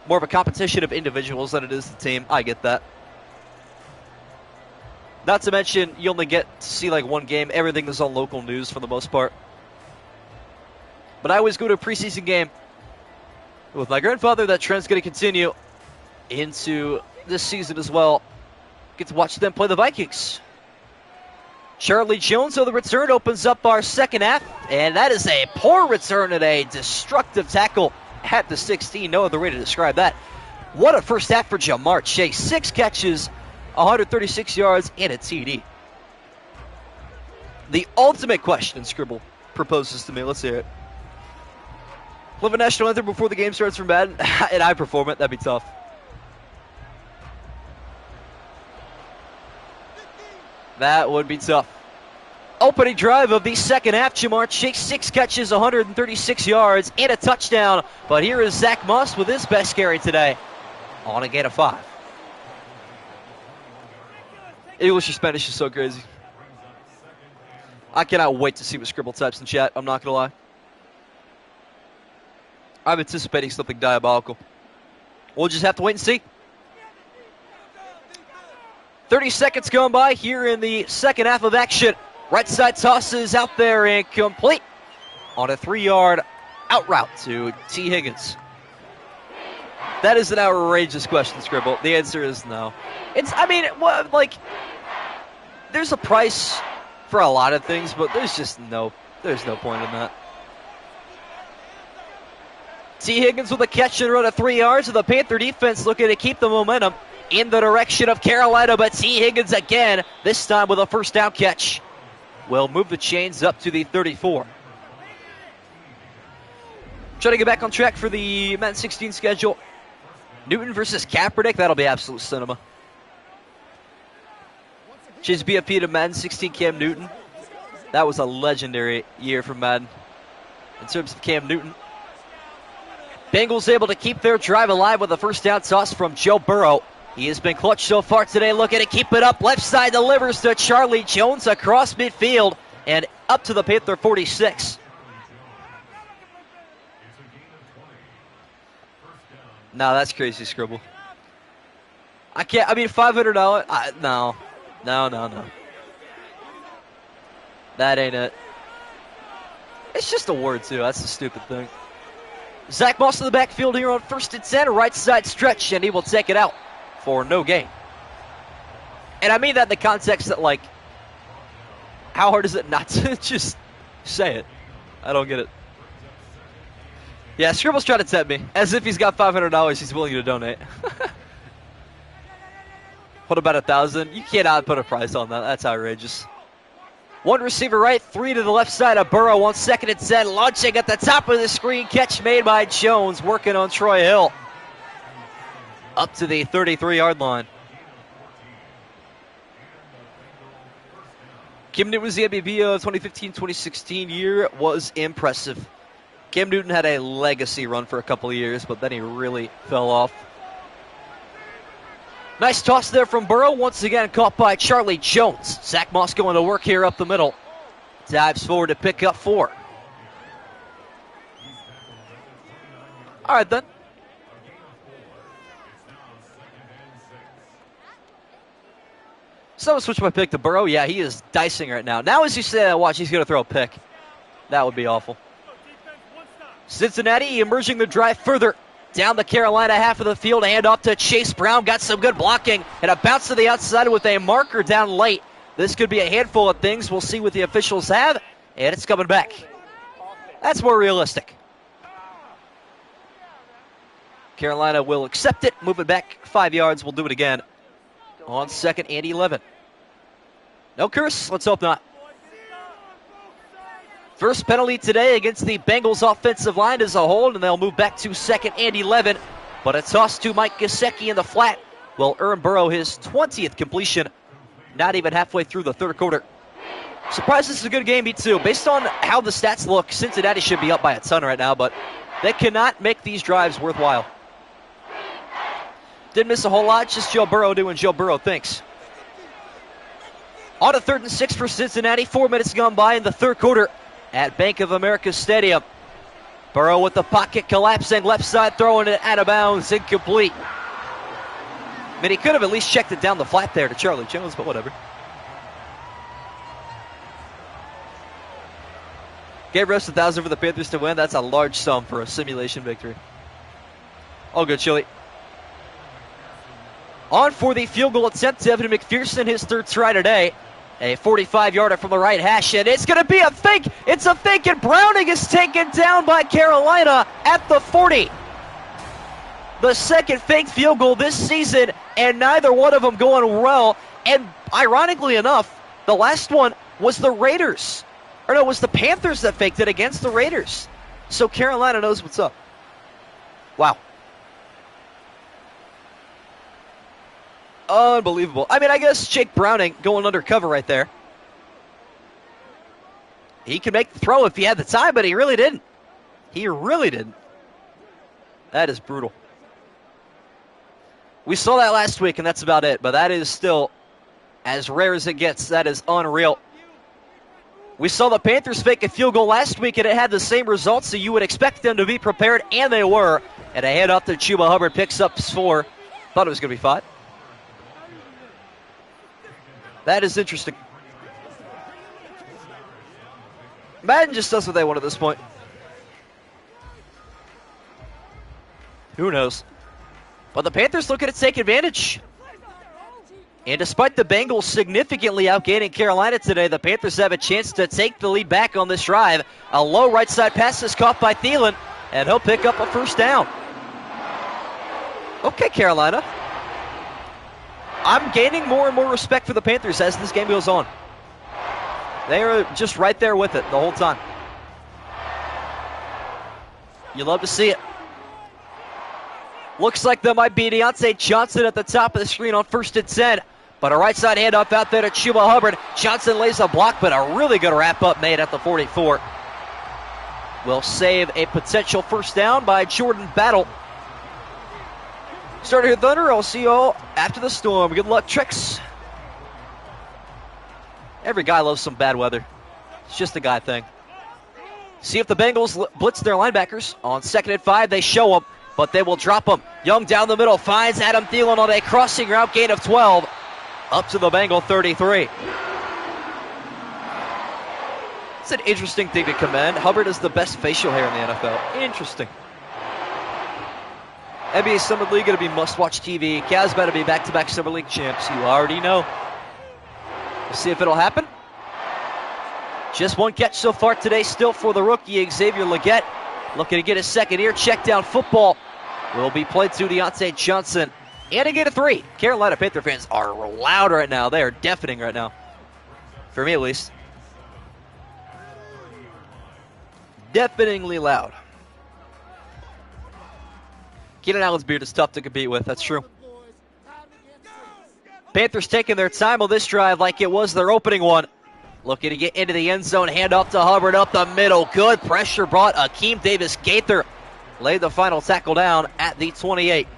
Speaker 1: more of a competition of individuals than it is the team. I get that. Not to mention, you only get to see like one game. Everything is on local news for the most part. But I always go to a preseason game with my grandfather. That trend's going to continue into this season as well. Get to watch them play the Vikings. Charlie Jones on the return opens up our second half, and that is a poor return and a destructive tackle at the 16. No other way to describe that. What a first half for Jamar Chase. 6 catches, 136 yards, and a TD. The ultimate question Scribble proposes to me. Let's hear it. Live a national anthem before the game starts for Madden, and I perform it. That'd be tough. That would be tough. Opening drive of the second half. Jamar Chase, 6 catches, 136 yards, and a touchdown. But here is Zach Moss with his best carry today on a gain of 5. English and Spanish is so crazy. I cannot wait to see what Scribble types in chat. I'm not going to lie. I'm anticipating something diabolical. We'll just have to wait and see. 30 seconds going by here in the second half of action. Right side tosses out there and complete on a 3-yard out route to T. Higgins. That is an outrageous question, Scribble. The answer is no. There's a price for a lot of things, but there's no point in that. T. Higgins with a catch and run of 3 yards, and the Panther defense looking to keep the momentum in the direction of Carolina, but T. Higgins again, this time with a first down catch, will move the chains up to the 34. Trying to get back on track for the Madden 16 schedule. Newton versus Kaepernick, that'll be absolute cinema. Chase BFP to Madden 16 Cam Newton. That was a legendary year for Madden in terms of Cam Newton. Bengals able to keep their drive alive with a first down toss from Joe Burrow. He has been clutch so far today, looking to keep it up. Left side delivers to Charlie Jones across midfield and up to the Panther 46. No, that's crazy, Scribble. I can't, $500? No. That ain't it. It's just a word, too. That's the stupid thing. Zach Moss in the backfield here on 1st and 10, right side stretch, and he will take it out for no gain. And I mean that in the context that, like, how hard is it not to just say it? I don't get it. Yeah, Scribble's trying to tempt me. As if he's got $500 he's willing to donate. What about $1,000? You cannot put a price on that. That's outrageous. One receiver right, 3 to the left side of Burrow on 2nd and 10. Launching at the top of the screen. Catch made by Jones, working on Troy Hill. Up to the 33-yard line. Cam Newton was the MVP of 2015-2016 year. Was impressive. Cam Newton had a legacy run for a couple of years, but then he really fell off. Nice toss there from Burrow. Once again caught by Charlie Jones. Zach Moss going to work here up the middle. Dives forward to pick up 4. All right, then. So I'll switch my pick to Burrow. Yeah, he is dicing right now. Now as you say that, watch, he's going to throw a pick. That would be awful. Cincinnati emerging the drive further down the Carolina half of the field. Hand off to Chase Brown. Got some good blocking. And a bounce to the outside with a marker down late. This could be a handful of things. We'll see what the officials have. And it's coming back. That's more realistic. Carolina will accept it. Move it back 5 yards. We'll do it again on 2nd and 11. No curse. Let's hope not. First penalty today against the Bengals offensive line is a hold, and they'll move back to 2nd and 11. But a toss to Mike Gesicki in the flat will earn Burrow his 20th completion, not even halfway through the third quarter. Surprised this is a good game, me too. Based on how the stats look, Cincinnati should be up by a ton right now, but they cannot make these drives worthwhile. Didn't miss a whole lot, just Joe Burrow doing Joe Burrow things. On to 3rd and 6 for Cincinnati. 4 minutes gone by in the third quarter at Bank of America Stadium. Burrow with the pocket collapsing, left side throwing it out of bounds, incomplete. I mean, he could have at least checked it down the flat there to Charlie Jones, but whatever. Gave Russ $1,000 for the Panthers to win. That's a large sum for a simulation victory. All good, Chili. On for the field goal attempt, Evan McPherson, his third try today. A 45-yarder from the right hash, and it's going to be a fake. It's a fake, and Browning is taken down by Carolina at the 40. The second fake field goal this season, and neither one of them going well. And ironically enough, the last one was the Raiders. Or no, it was the Panthers that faked it against the Raiders. So Carolina knows what's up. Wow. Unbelievable. I mean, I guess Jake Browning going undercover right there. He could make the throw if he had the time, but he really didn't. He really didn't. That is brutal. We saw that last week, and that's about it. But that is still as rare as it gets. That is unreal. We saw the Panthers fake a field goal last week, and it had the same results, so you would expect them to be prepared, and they were. And a handoff to Chuba Hubbard picks up 4. Thought it was going to be 5. That is interesting. Madden just does what they want at this point. Who knows? But the Panthers looking to take advantage. And despite the Bengals significantly outgaining Carolina today, the Panthers have a chance to take the lead back on this drive. A low right side pass is caught by Thielen, and he'll pick up a first down. Okay, Carolina. I'm gaining more and more respect for the Panthers as this game goes on. They are just right there with it the whole time. You love to see it. Looks like there might be Deontay Johnson at the top of the screen on 1st and 10. But a right side handoff out there to Chuba Hubbard. Johnson lays a block, but a really good wrap-up made at the 44. Will save a potential first down by Jordan Battle. Starter here, Thunder. I'll see you all after the storm. Good luck, Tricks. Every guy loves some bad weather. It's just a guy thing. See if the Bengals blitz their linebackers. On 2nd and 5, they show them, but they will drop them. Young down the middle finds Adam Thielen on a crossing route, gain of 12. Up to the Bengal 33. It's an interesting thing to commend. Hubbard is the best facial hair in the NFL. Interesting. NBA Summer League going to be must-watch TV. Cavs about to be back-to-back Summer League champs. You already know. We'll see if it'll happen. Just one catch so far today still for the rookie, Xavier Legette. Looking to get his second ear. Check down football will be played to Deontay Johnson. And a gain of 3. Carolina Panther fans are loud right now. They are deafening right now. For me, at least. Deafeningly loud. Keenan Allen's beard is tough to compete with. That's true. Panthers taking their time on this drive like it was their opening one. Looking to get into the end zone. Handoff to Hubbard up the middle. Good pressure brought. Akeem Davis-Gaither laid the final tackle down at the 28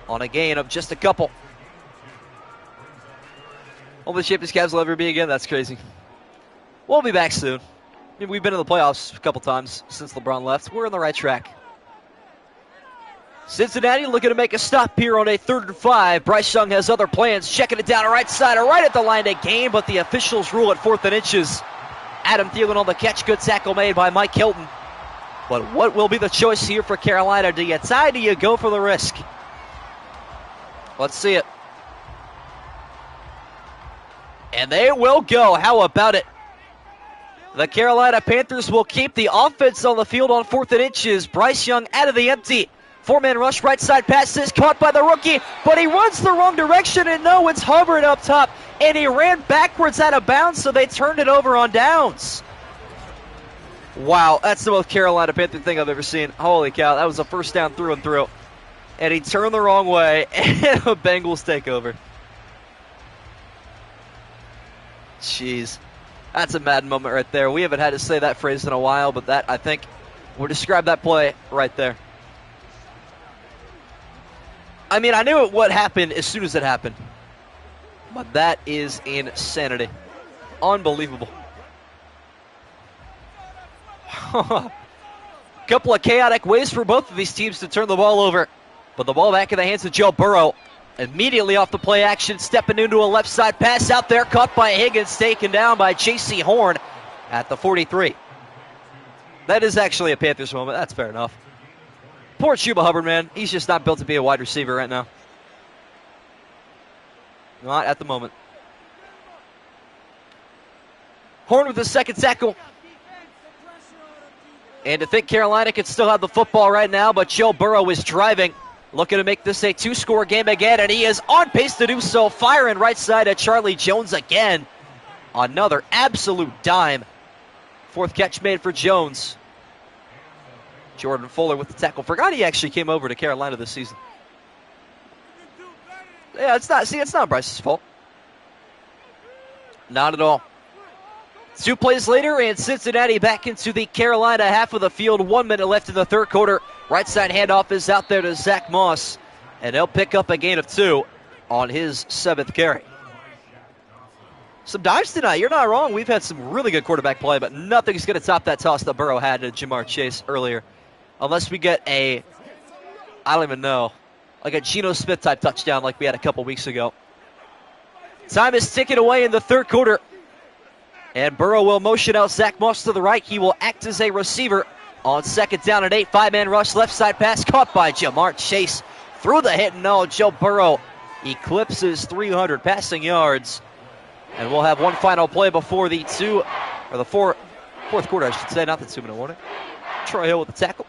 Speaker 1: on a gain of just a couple. Only the champions Cavs will ever be again. That's crazy. We'll be back soon. I mean, we've been in the playoffs a couple times since LeBron left. We're on the right track. Cincinnati looking to make a stop here on a 3rd and 5. Bryce Young has other plans, checking it down the right side, right at the line to gain, but the officials rule it 4th and inches. Adam Thielen on the catch, good tackle made by Mike Hilton. But what will be the choice here for Carolina? Do you tie? Do you go for the risk? Let's see it. And they will go. How about it? The Carolina Panthers will keep the offense on the field on 4th and inches. Bryce Young out of the empty. 4-man rush, right side pass is caught by the rookie, but he runs the wrong direction, and no, it's hovering up top, and he ran backwards out of bounds, so they turned it over on downs. Wow, that's the most Carolina Panther thing I've ever seen. Holy cow, that was a first down through and through. And he turned the wrong way, and the Bengals take over. Jeez, that's a Madden moment right there. We haven't had to say that phrase in a while, but that, I think, will describe that play right there. I mean, I knew what happened as soon as it happened. But that is insanity. Unbelievable. Couple of chaotic ways for both of these teams to turn the ball over. But the ball back in the hands of Joe Burrow. Immediately off the play action, stepping into a left side pass out there. Caught by Higgins, taken down by J.C. Horn at the 43. That is actually a Panthers moment. That's fair enough. Poor Chuba Hubbard, man. He's just not built to be a wide receiver right now. Not at the moment. Horn with the second tackle. And to think Carolina could still have the football right now, but Joe Burrow is driving. Looking to make this a 2-score game again, and he is on pace to do so. Firing right side at Charlie Jones again. Another absolute dime. 4th catch made for Jones. Jordan Fuller with the tackle. Forgot he actually came over to Carolina this season. Yeah, it's not Bryce's fault. Not at all. 2 plays later, and Cincinnati back into the Carolina half of the field. 1 minute left in the 3rd quarter. Right side handoff is out there to Zach Moss, and they'll pick up a gain of 2 on his 7th carry. Some dives tonight. You're not wrong. We've had some really good quarterback play, but nothing's going to top that toss that Burrow had to Jamar Chase earlier. Unless we get I don't even know, like a Geno Smith type touchdown like we had a couple weeks ago. Time is ticking away in the 3rd quarter. And Burrow will motion out Zach Moss to the right. He will act as a receiver on 2nd down and 8. 5-man rush, left side pass caught by Jamar Chase. Through the hit and no, Joe Burrow eclipses 300 passing yards. And we'll have one final play before the fourth quarter, I should say, not the 2-minute warning. Troy Hill with the tackle.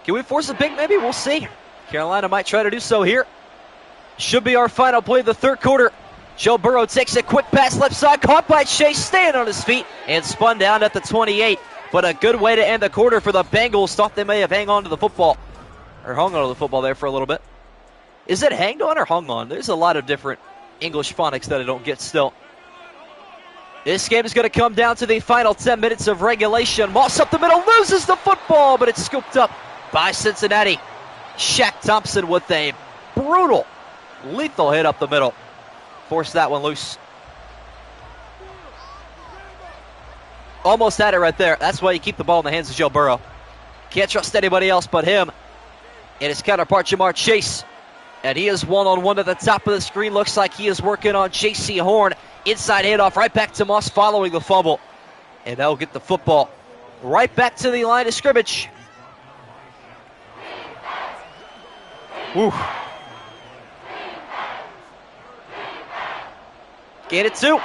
Speaker 1: Can we force a big? Maybe. We'll see. Carolina might try to do so here. Should be our final play of the 3rd quarter. Joe Burrow takes a quick pass left side, caught by Chase, staying on his feet, and spun down at the 28. But a good way to end the quarter for the Bengals. Thought they may have hung on to the football there for a little bit. Is it hanged on or hung on? There's a lot of different English phonics that I don't get still. This game is going to come down to the final 10 minutes of regulation. Moss up the middle, loses the football, but it's scooped up by Cincinnati. Shaq Thompson with a brutal, lethal hit up the middle. Forced that one loose. Almost had it right there. That's why you keep the ball in the hands of Joe Burrow. Can't trust anybody else but him. And his counterpart, Jamar Chase. And he is one-on-one at the top of the screen. Looks like he is working on J.C. Horn. Inside handoff right back to Moss following the fumble. And they'll get the football right back to the line of scrimmage. Woo. Get it 2.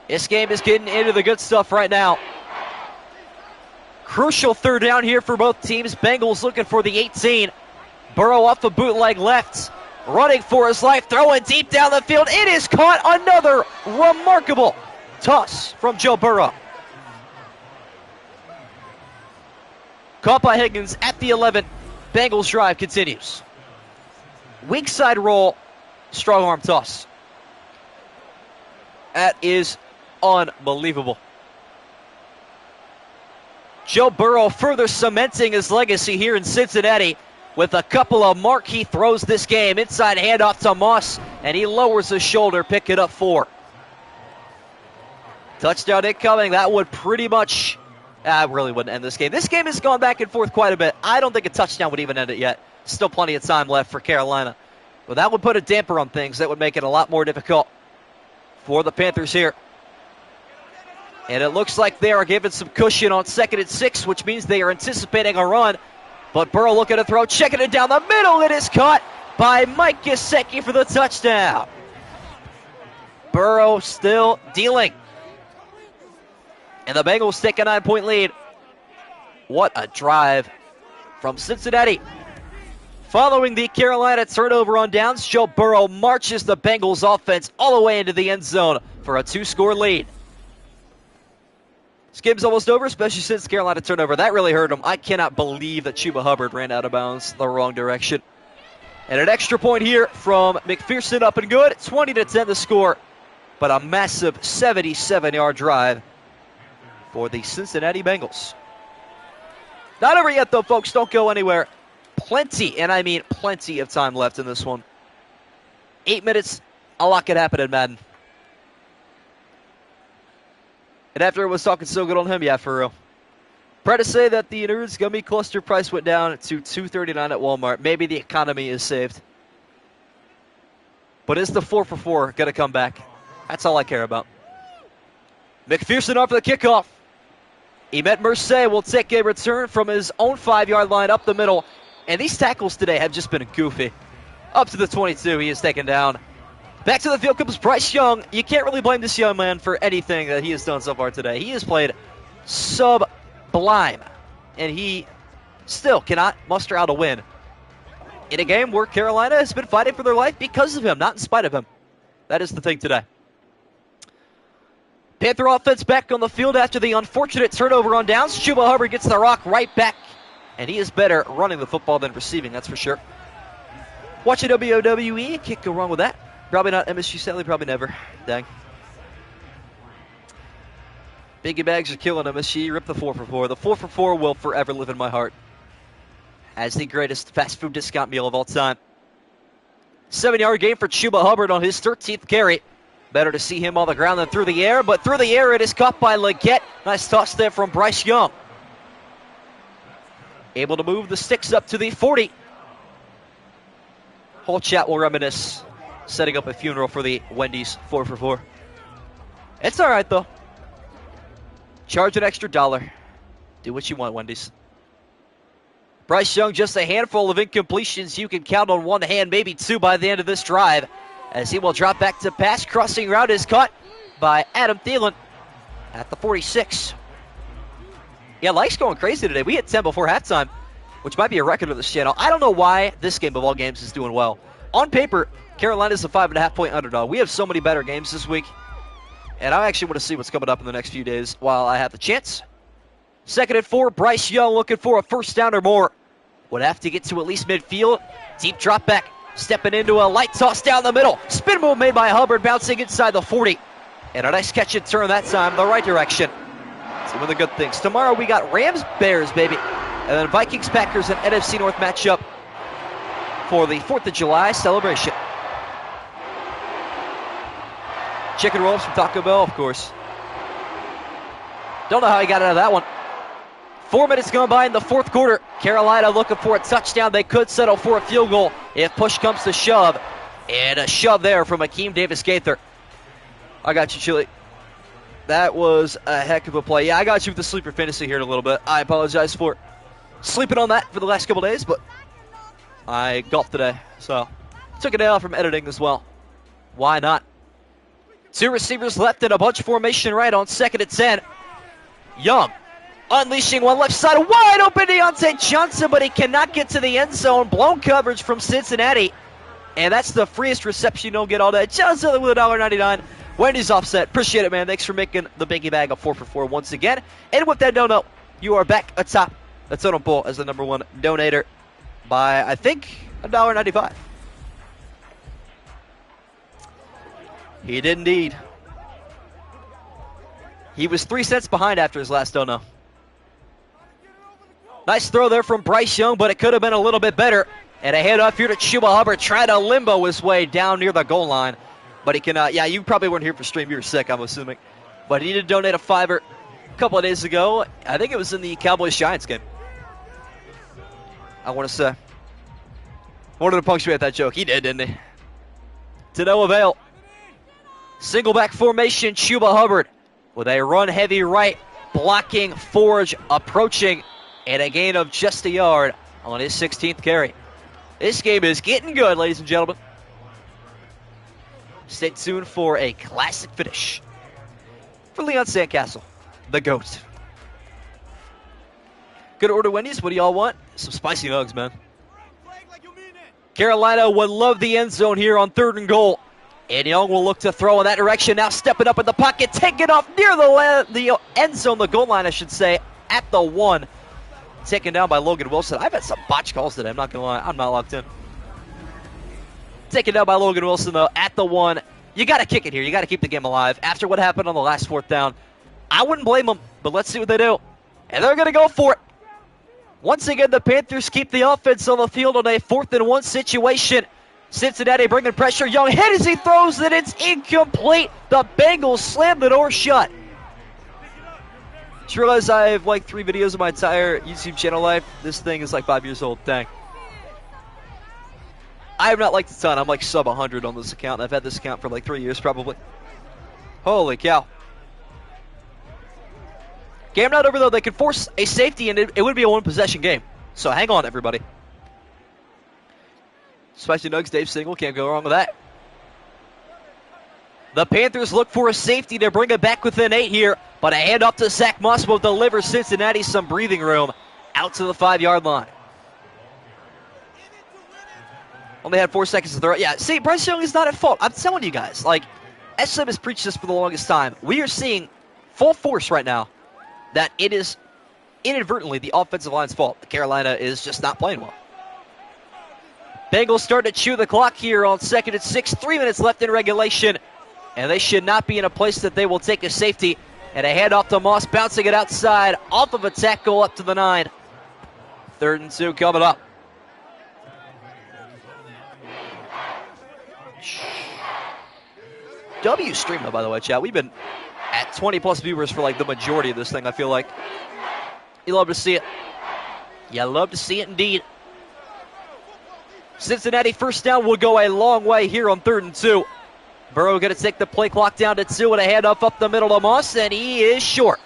Speaker 1: This game is getting into the good stuff right now. Crucial 3rd down here for both teams. Bengals looking for the 18. Burrow off the bootleg left. Running for his life, throwing deep down the field. It is caught. Another remarkable toss from Joe Burrow. Caught by Higgins at the 11. Bengals drive continues. Weak side roll, strong arm toss. That is unbelievable. Joe Burrow further cementing his legacy here in Cincinnati with a couple of marquee throws this game. Inside handoff to Moss, and he lowers his shoulder, pick it up 4. Touchdown incoming. That would pretty much I really wouldn't end this game. This game has gone back and forth quite a bit. I don't think a touchdown would even end it yet. Still plenty of time left for Carolina. But that would put a damper on things. That would make it a lot more difficult for the Panthers here. And it looks like they are given some cushion on 2nd and 6, which means they are anticipating a run. But Burrow looking to throw, checking it down the middle. It is caught by Mike Gesicki for the touchdown. Burrow still dealing. And the Bengals take a 9-point lead. What a drive from Cincinnati. Following the Carolina turnover on downs, Joe Burrow marches the Bengals offense all the way into the end zone for a 2-score lead. This game's almost over, especially since Carolina turnover. That really hurt him. I cannot believe that Chuba Hubbard ran out of bounds the wrong direction. And an extra point here from McPherson up and good. 20-10 the score, but a massive 77-yard drive for the Cincinnati Bengals. Not over yet, though, folks. Don't go anywhere. Plenty, and I mean plenty of time left in this one. 8 minutes, a lot could happen in Madden. And after it was talking so good on him, yeah, for real. Proud to say that the Nerds Gummy Cluster price went down to $2.39 at Walmart. Maybe the economy is saved. But is the 4-for-4 going to come back? That's all I care about. McPherson off for the kickoff. Emet Mercier will take a return from his own 5-yard line up the middle. And these tackles today have just been goofy. Up to the 22, he is taken down. Back to the field comes Bryce Young. You can't really blame this young man for anything that he has done so far today. He has played sublime. And he still cannot muster out a win in a game where Carolina has been fighting for their life because of him, not in spite of him. That is the thing today. Panther offense back on the field after the unfortunate turnover on downs. Chuba Hubbard gets the rock right back. And he is better running the football than receiving, that's for sure. Watching WWE, can't go wrong with that. Probably not MSG Sally, probably never. Dang. Biggie bags are killing MSG. Rip the 4-for-4. The 4-for-4 will forever live in my heart as the greatest fast food discount meal of all time. 7-yard gain for Chuba Hubbard on his 13th carry. Better to see him on the ground than through the air, but through the air it is caught by Leggett. Nice toss there from Bryce Young. Able to move the sticks up to the 40. Whole chat will reminisce, setting up a funeral for the Wendy's 4-for-4. It's all right, though. Charge an extra $1. Do what you want, Wendy's. Bryce Young, just a handful of incompletions. You can count on one hand, maybe two by the end of this drive, as he will drop back to pass. Crossing route is caught by Adam Thielen at the 46. Yeah, Like's going crazy today. We hit 10 before halftime, which might be a record of this channel. I don't know why this game of all games is doing well. On paper, Carolina's a 5.5-point underdog. We have so many better games this week, and I actually want to see what's coming up in the next few days while I have the chance. 2nd and 4, Bryce Young looking for a first down or more. Would have to get to at least midfield. Deep drop back, stepping into a light toss down the middle. Spin move made by Hubbard, bouncing inside the 40. And a nice catch and turn that time, the right direction. Some of the good things. Tomorrow we got Rams-Bears, baby. And then Vikings-Packers, an NFC North matchup for the 4th of July celebration. Chicken rolls from Taco Bell, of course. Don't know how he got out of that one. 4 minutes gone by in the 4th quarter. Carolina looking for a touchdown. They could settle for a field goal if push comes to shove. And a shove there from Akeem Davis-Gaither. I got you, Chili. That was a heck of a play. Yeah, I got you with the sleeper fantasy here in a little bit. I apologize for sleeping on that for the last couple days, but I golfed today, so took a day off from editing as well. Why not? 2 receivers left in a bunch formation right on 2nd and 10. Young unleashing one left side, wide open Deontay Johnson, but he cannot get to the end zone. Blown coverage from Cincinnati, and that's the freest reception you'll get all day. Johnson with $1.99. Wendy's offset. Appreciate it, man. Thanks for making the Biggie Bag a 4-for-4 once again. And with that donut, you are back atop the totem pole as the #1 donator by, I think, $1.95. He did indeed. He was 3 cents behind after his last dono. Nice throw there from Bryce Young, but it could have been a little bit better. And a handoff here to Chuba Hubbard, trying to limbo his way down near the goal line. But he cannot. Yeah, you probably weren't here for stream. You were sick, I'm assuming. But he did donate a $5. couple of days ago. I think it was in the Cowboys-Giants game. I want to say. Wanted to punctuate that joke. He did, didn't he? To no avail. Single back formation, Chuba Hubbard with a run heavy right, blocking Forge, approaching, and a gain of just a yard on his 16th carry. This game is getting good, ladies and gentlemen. Stay tuned for a classic finish for Leon Sandcastle, the GOAT. Good order Wendy's. What do y'all want? Some spicy nugs, man. Carolina would love the end zone here on 3rd and goal. And Young will look to throw in that direction. Now stepping up in the pocket, taking off near the end zone, the goal line, I should say, at the 1. Taken down by Logan Wilson. I've had some botch calls today. I'm not going to lie. I'm not locked in. Taken down by Logan Wilson, though, at the 1. You got to kick it here. You got to keep the game alive. After what happened on the last 4th down, I wouldn't blame them, but let's see what they do. And they're going to go for it. Once again, the Panthers keep the offense on the field on a 4th and 1 situation. Cincinnati bringing pressure. Young hit as he throws it. It's incomplete. The Bengals slam the door shut. Just realized I have like 3 videos of my entire YouTube channel life. This thing is like 5 years old. Dang. I have not liked a ton. I'm like sub 100 on this account. I've had this account for like 3 years probably. Holy cow. Game not over though. They could force a safety and it would be a 1-possession game. So hang on, everybody. Spicy Nugs, Dave Single, can't go wrong with that. The Panthers look for a safety to bring it back within 8 here, but a handoff to Zach Moss will deliver Cincinnati some breathing room out to the 5-yard line. Only had 4 seconds to throw. Yeah, see, Bryce Young is not at fault. I'm telling you guys, like, SM has preached this for the longest time. We are seeing full force right now that it is inadvertently the offensive line's fault. Carolina is just not playing well. Bengals starting to chew the clock here on 2nd and 6. 3 minutes left in regulation. And they should not be in a place that they will take a safety. And a handoff to Moss, bouncing it outside, off of a tackle up to the 9. 3rd and 2 coming up. W streaming, by the way, chat. We've been at 20-plus viewers for like the majority of this thing, I feel like. You love to see it. You love to see it indeed. Cincinnati first down will go a long way here on 3rd and 2. Burrow going to take the play clock down to 2 and a handoff up the middle to Moss, and he is short.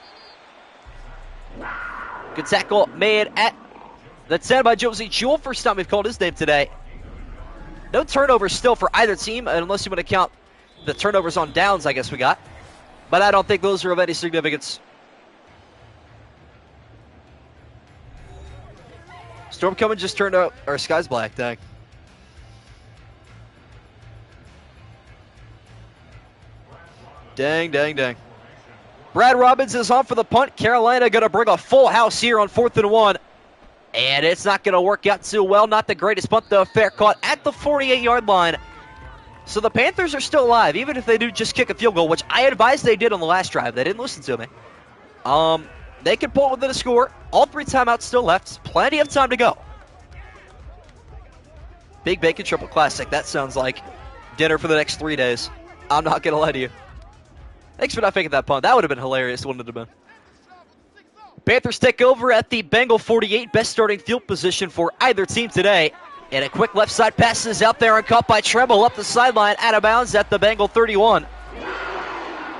Speaker 1: Good tackle made at the 10 by Josie Jewell. First time we've called his name today. No turnovers still for either team, unless you want to count the turnovers on downs, I guess we got. But I don't think those are of any significance. Storm coming just turned out, our sky's black, dang. Dang, dang, dang. Brad Robbins is on for the punt. Carolina going to bring a full house here on 4th and 1. And it's not going to work out too well. Not the greatest punt, though. Fair caught at the 48-yard line. So the Panthers are still alive, even if they do just kick a field goal, which I advised they did on the last drive. They didn't listen to me. They can pull within a score. All 3 timeouts still left. Plenty of time to go. Big Bacon Triple Classic. That sounds like dinner for the next 3 days. I'm not going to lie to you. Thanks for not faking that punt. That would have been hilarious, wouldn't it have been? Panthers take over at the Bengal 48. Best starting field position for either team today. And a quick left side pass is out there and caught by Tremble up the sideline, out of bounds at the Bengal 31.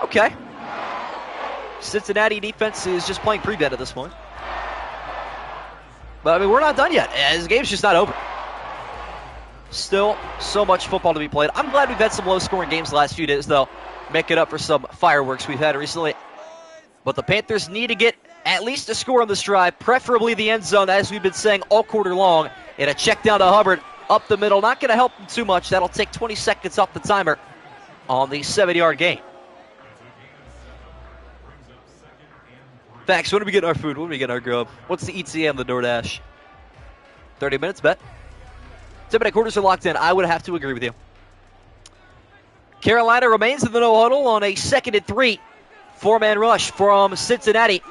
Speaker 1: Okay. Cincinnati defense is just playing prevent at this point. But, I mean, we're not done yet. This game's just not over. Still so much football to be played. I'm glad we've had some low-scoring games the last few days, though. Make it up for some fireworks we've had recently. But the Panthers need to get at least a score on this drive, preferably the end zone, as we've been saying all quarter long. And a check down to Hubbard up the middle. Not going to help them too much. That'll take 20 seconds off the timer on the 7-yard gain. Facts, when do we get our food? When do we get our grub? What's the ETA on the DoorDash? 30 minutes, bet. 7 quarters are locked in. I would have to agree with you. Carolina remains in the no huddle on a 2nd and 3. 4-man rush from Cincinnati.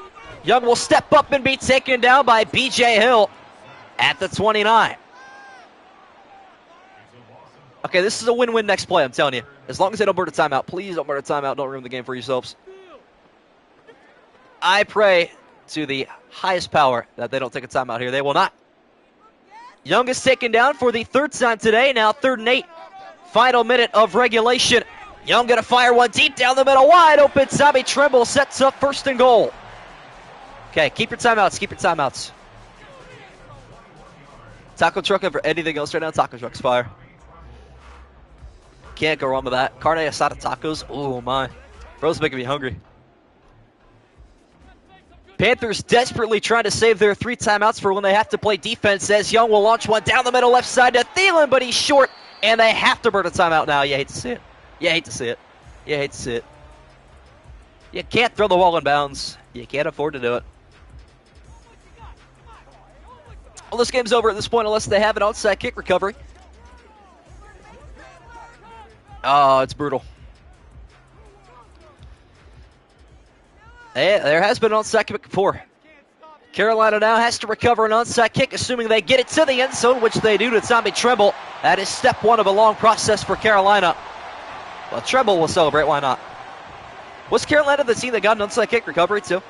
Speaker 1: Young will step up and be taken down by B.J. Hill at the 29. Okay, this is a win-win next play, I'm telling you. As long as they don't burn a timeout. Please don't burn a timeout. Don't ruin the game for yourselves. I pray to the highest power that they don't take a timeout here. They will not. Young is taken down for the third time today. Now 3rd and 8. Final minute of regulation. Young going to fire one deep down the middle. Wide open. Tommy Tremble sets up 1st and goal. Okay, keep your timeouts. Keep your timeouts. Taco truck over anything else right now. Taco truck's fire. Can't go wrong with that. Carne asada tacos. Oh, my. Bro's making me hungry. Panthers desperately trying to save their 3 timeouts for when they have to play defense, as Young will launch one down the middle left side to Thielen, but he's short, and they have to burn a timeout now. You hate to see it. You hate to see it. You hate to see it. You can't throw the ball in bounds. You can't afford to do it. Well, this game's over at this point unless they have an onside kick recovery. Oh, it's brutal. There has been an onside kick before. Carolina now has to recover an onside kick, assuming they get it to the end zone, which they do to Tommy Tremble. That is step 1 of a long process for Carolina. Well, Tremble will celebrate. Why not? Was Carolina the team that got an onside kick recovery too?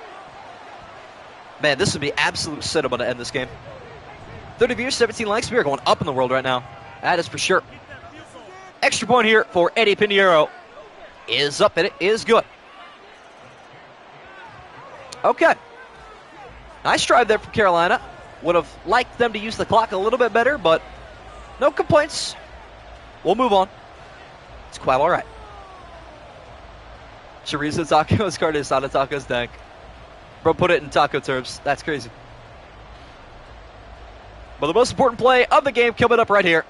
Speaker 1: Man, this would be absolute cinema to end this game. 30 views, 17 likes. We are going up in the world right now. That is for sure. Extra point here for Eddie Pinheiro is up, and it is good. Okay. Nice drive there from Carolina. Would have liked them to use the clock a little bit better, but no complaints. We'll move on. It's quite all right. Chorizo tacos, carne asada tacos, dank. Bro, put it in taco terms. That's crazy. But the most important play of the game coming up right here.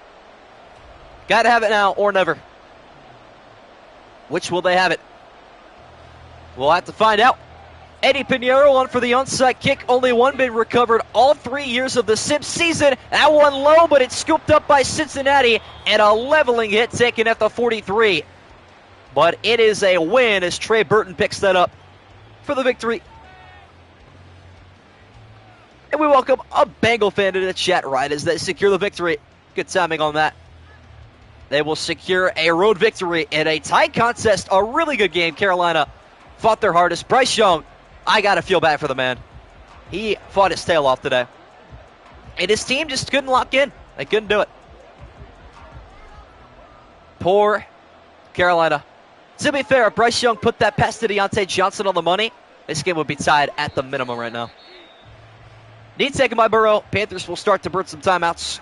Speaker 1: Got to have it now or never. Which will they have it? We'll have to find out. Eddie Pinheiro on for the onside kick. Only one been recovered all 3 years of the Sims season. That one low, but it's scooped up by Cincinnati. And a leveling hit taken at the 43. But it is a win as Trey Burton picks that up for the victory. And we welcome a Bengal fan to the chat right as they secure the victory. Good timing on that. They will secure a road victory in a tight contest. A really good game. Carolina fought their hardest. Bryce Young, I got to feel bad for the man. He fought his tail off today. And his team just couldn't lock in. They couldn't do it. Poor Carolina. To be fair, if Bryce Young put that pass to Deontay Johnson on the money, this game would be tied at the minimum right now. Need taken by Burrow. Panthers will start to burn some timeouts.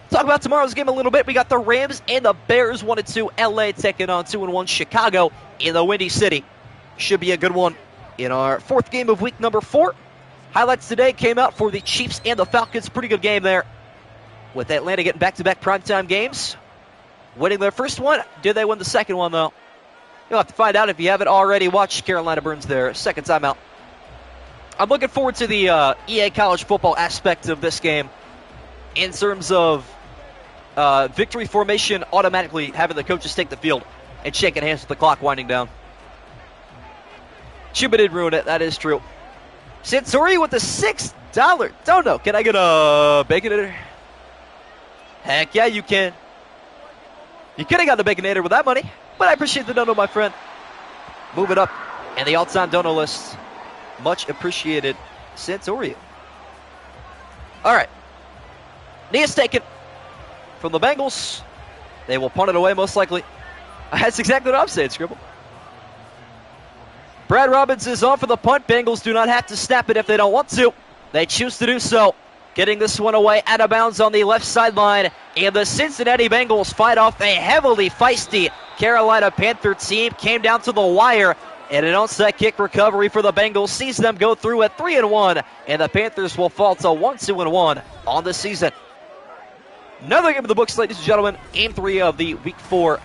Speaker 1: Talk about tomorrow's game a little bit. We got the Rams and the Bears 1-2. LA taking on 2-1 Chicago in the Windy City. Should be a good one in our 4th game of week number 4. Highlights today came out for the Chiefs and the Falcons. Pretty good game there. With Atlanta getting back-to-back primetime games. Winning their first one. Did they win the second one, though? You'll have to find out if you haven't already watched Carolina burns their second time out. I'm looking forward to the EA college football aspect of this game in terms of victory formation, automatically having the coaches take the field and shaking hands with the clock winding down. Chuba did ruin it. That is true. Santori with the $6 dono. Can I get a Baconator? Heck yeah, you can. You could have got the Baconator with that money, but I appreciate the dono, my friend. Move it up. And the all-time dono list. Much appreciated, Santori. All right. Knee is taken from the Bengals. They will punt it away most likely. That's exactly what I'm saying, Scribble. Brad Robbins is on for the punt. Bengals do not have to snap it if they don't want to. They choose to do so. Getting this one away out of bounds on the left sideline. And the Cincinnati Bengals fight off a heavily feisty Carolina Panther team. Came down to the wire. And an onside kick recovery for the Bengals sees them go through at 3-1. And the Panthers will fall to 1-2-1 on the season. Another game of the books, ladies and gentlemen. Game 3 of the Week 4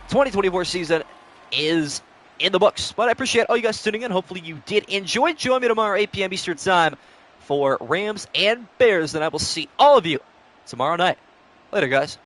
Speaker 1: 2024 season is in the books. But I appreciate all you guys tuning in. Hopefully you did enjoy. Join me tomorrow, 8 p.m. Eastern Time, for Rams and Bears. And I will see all of you tomorrow night. Later, guys.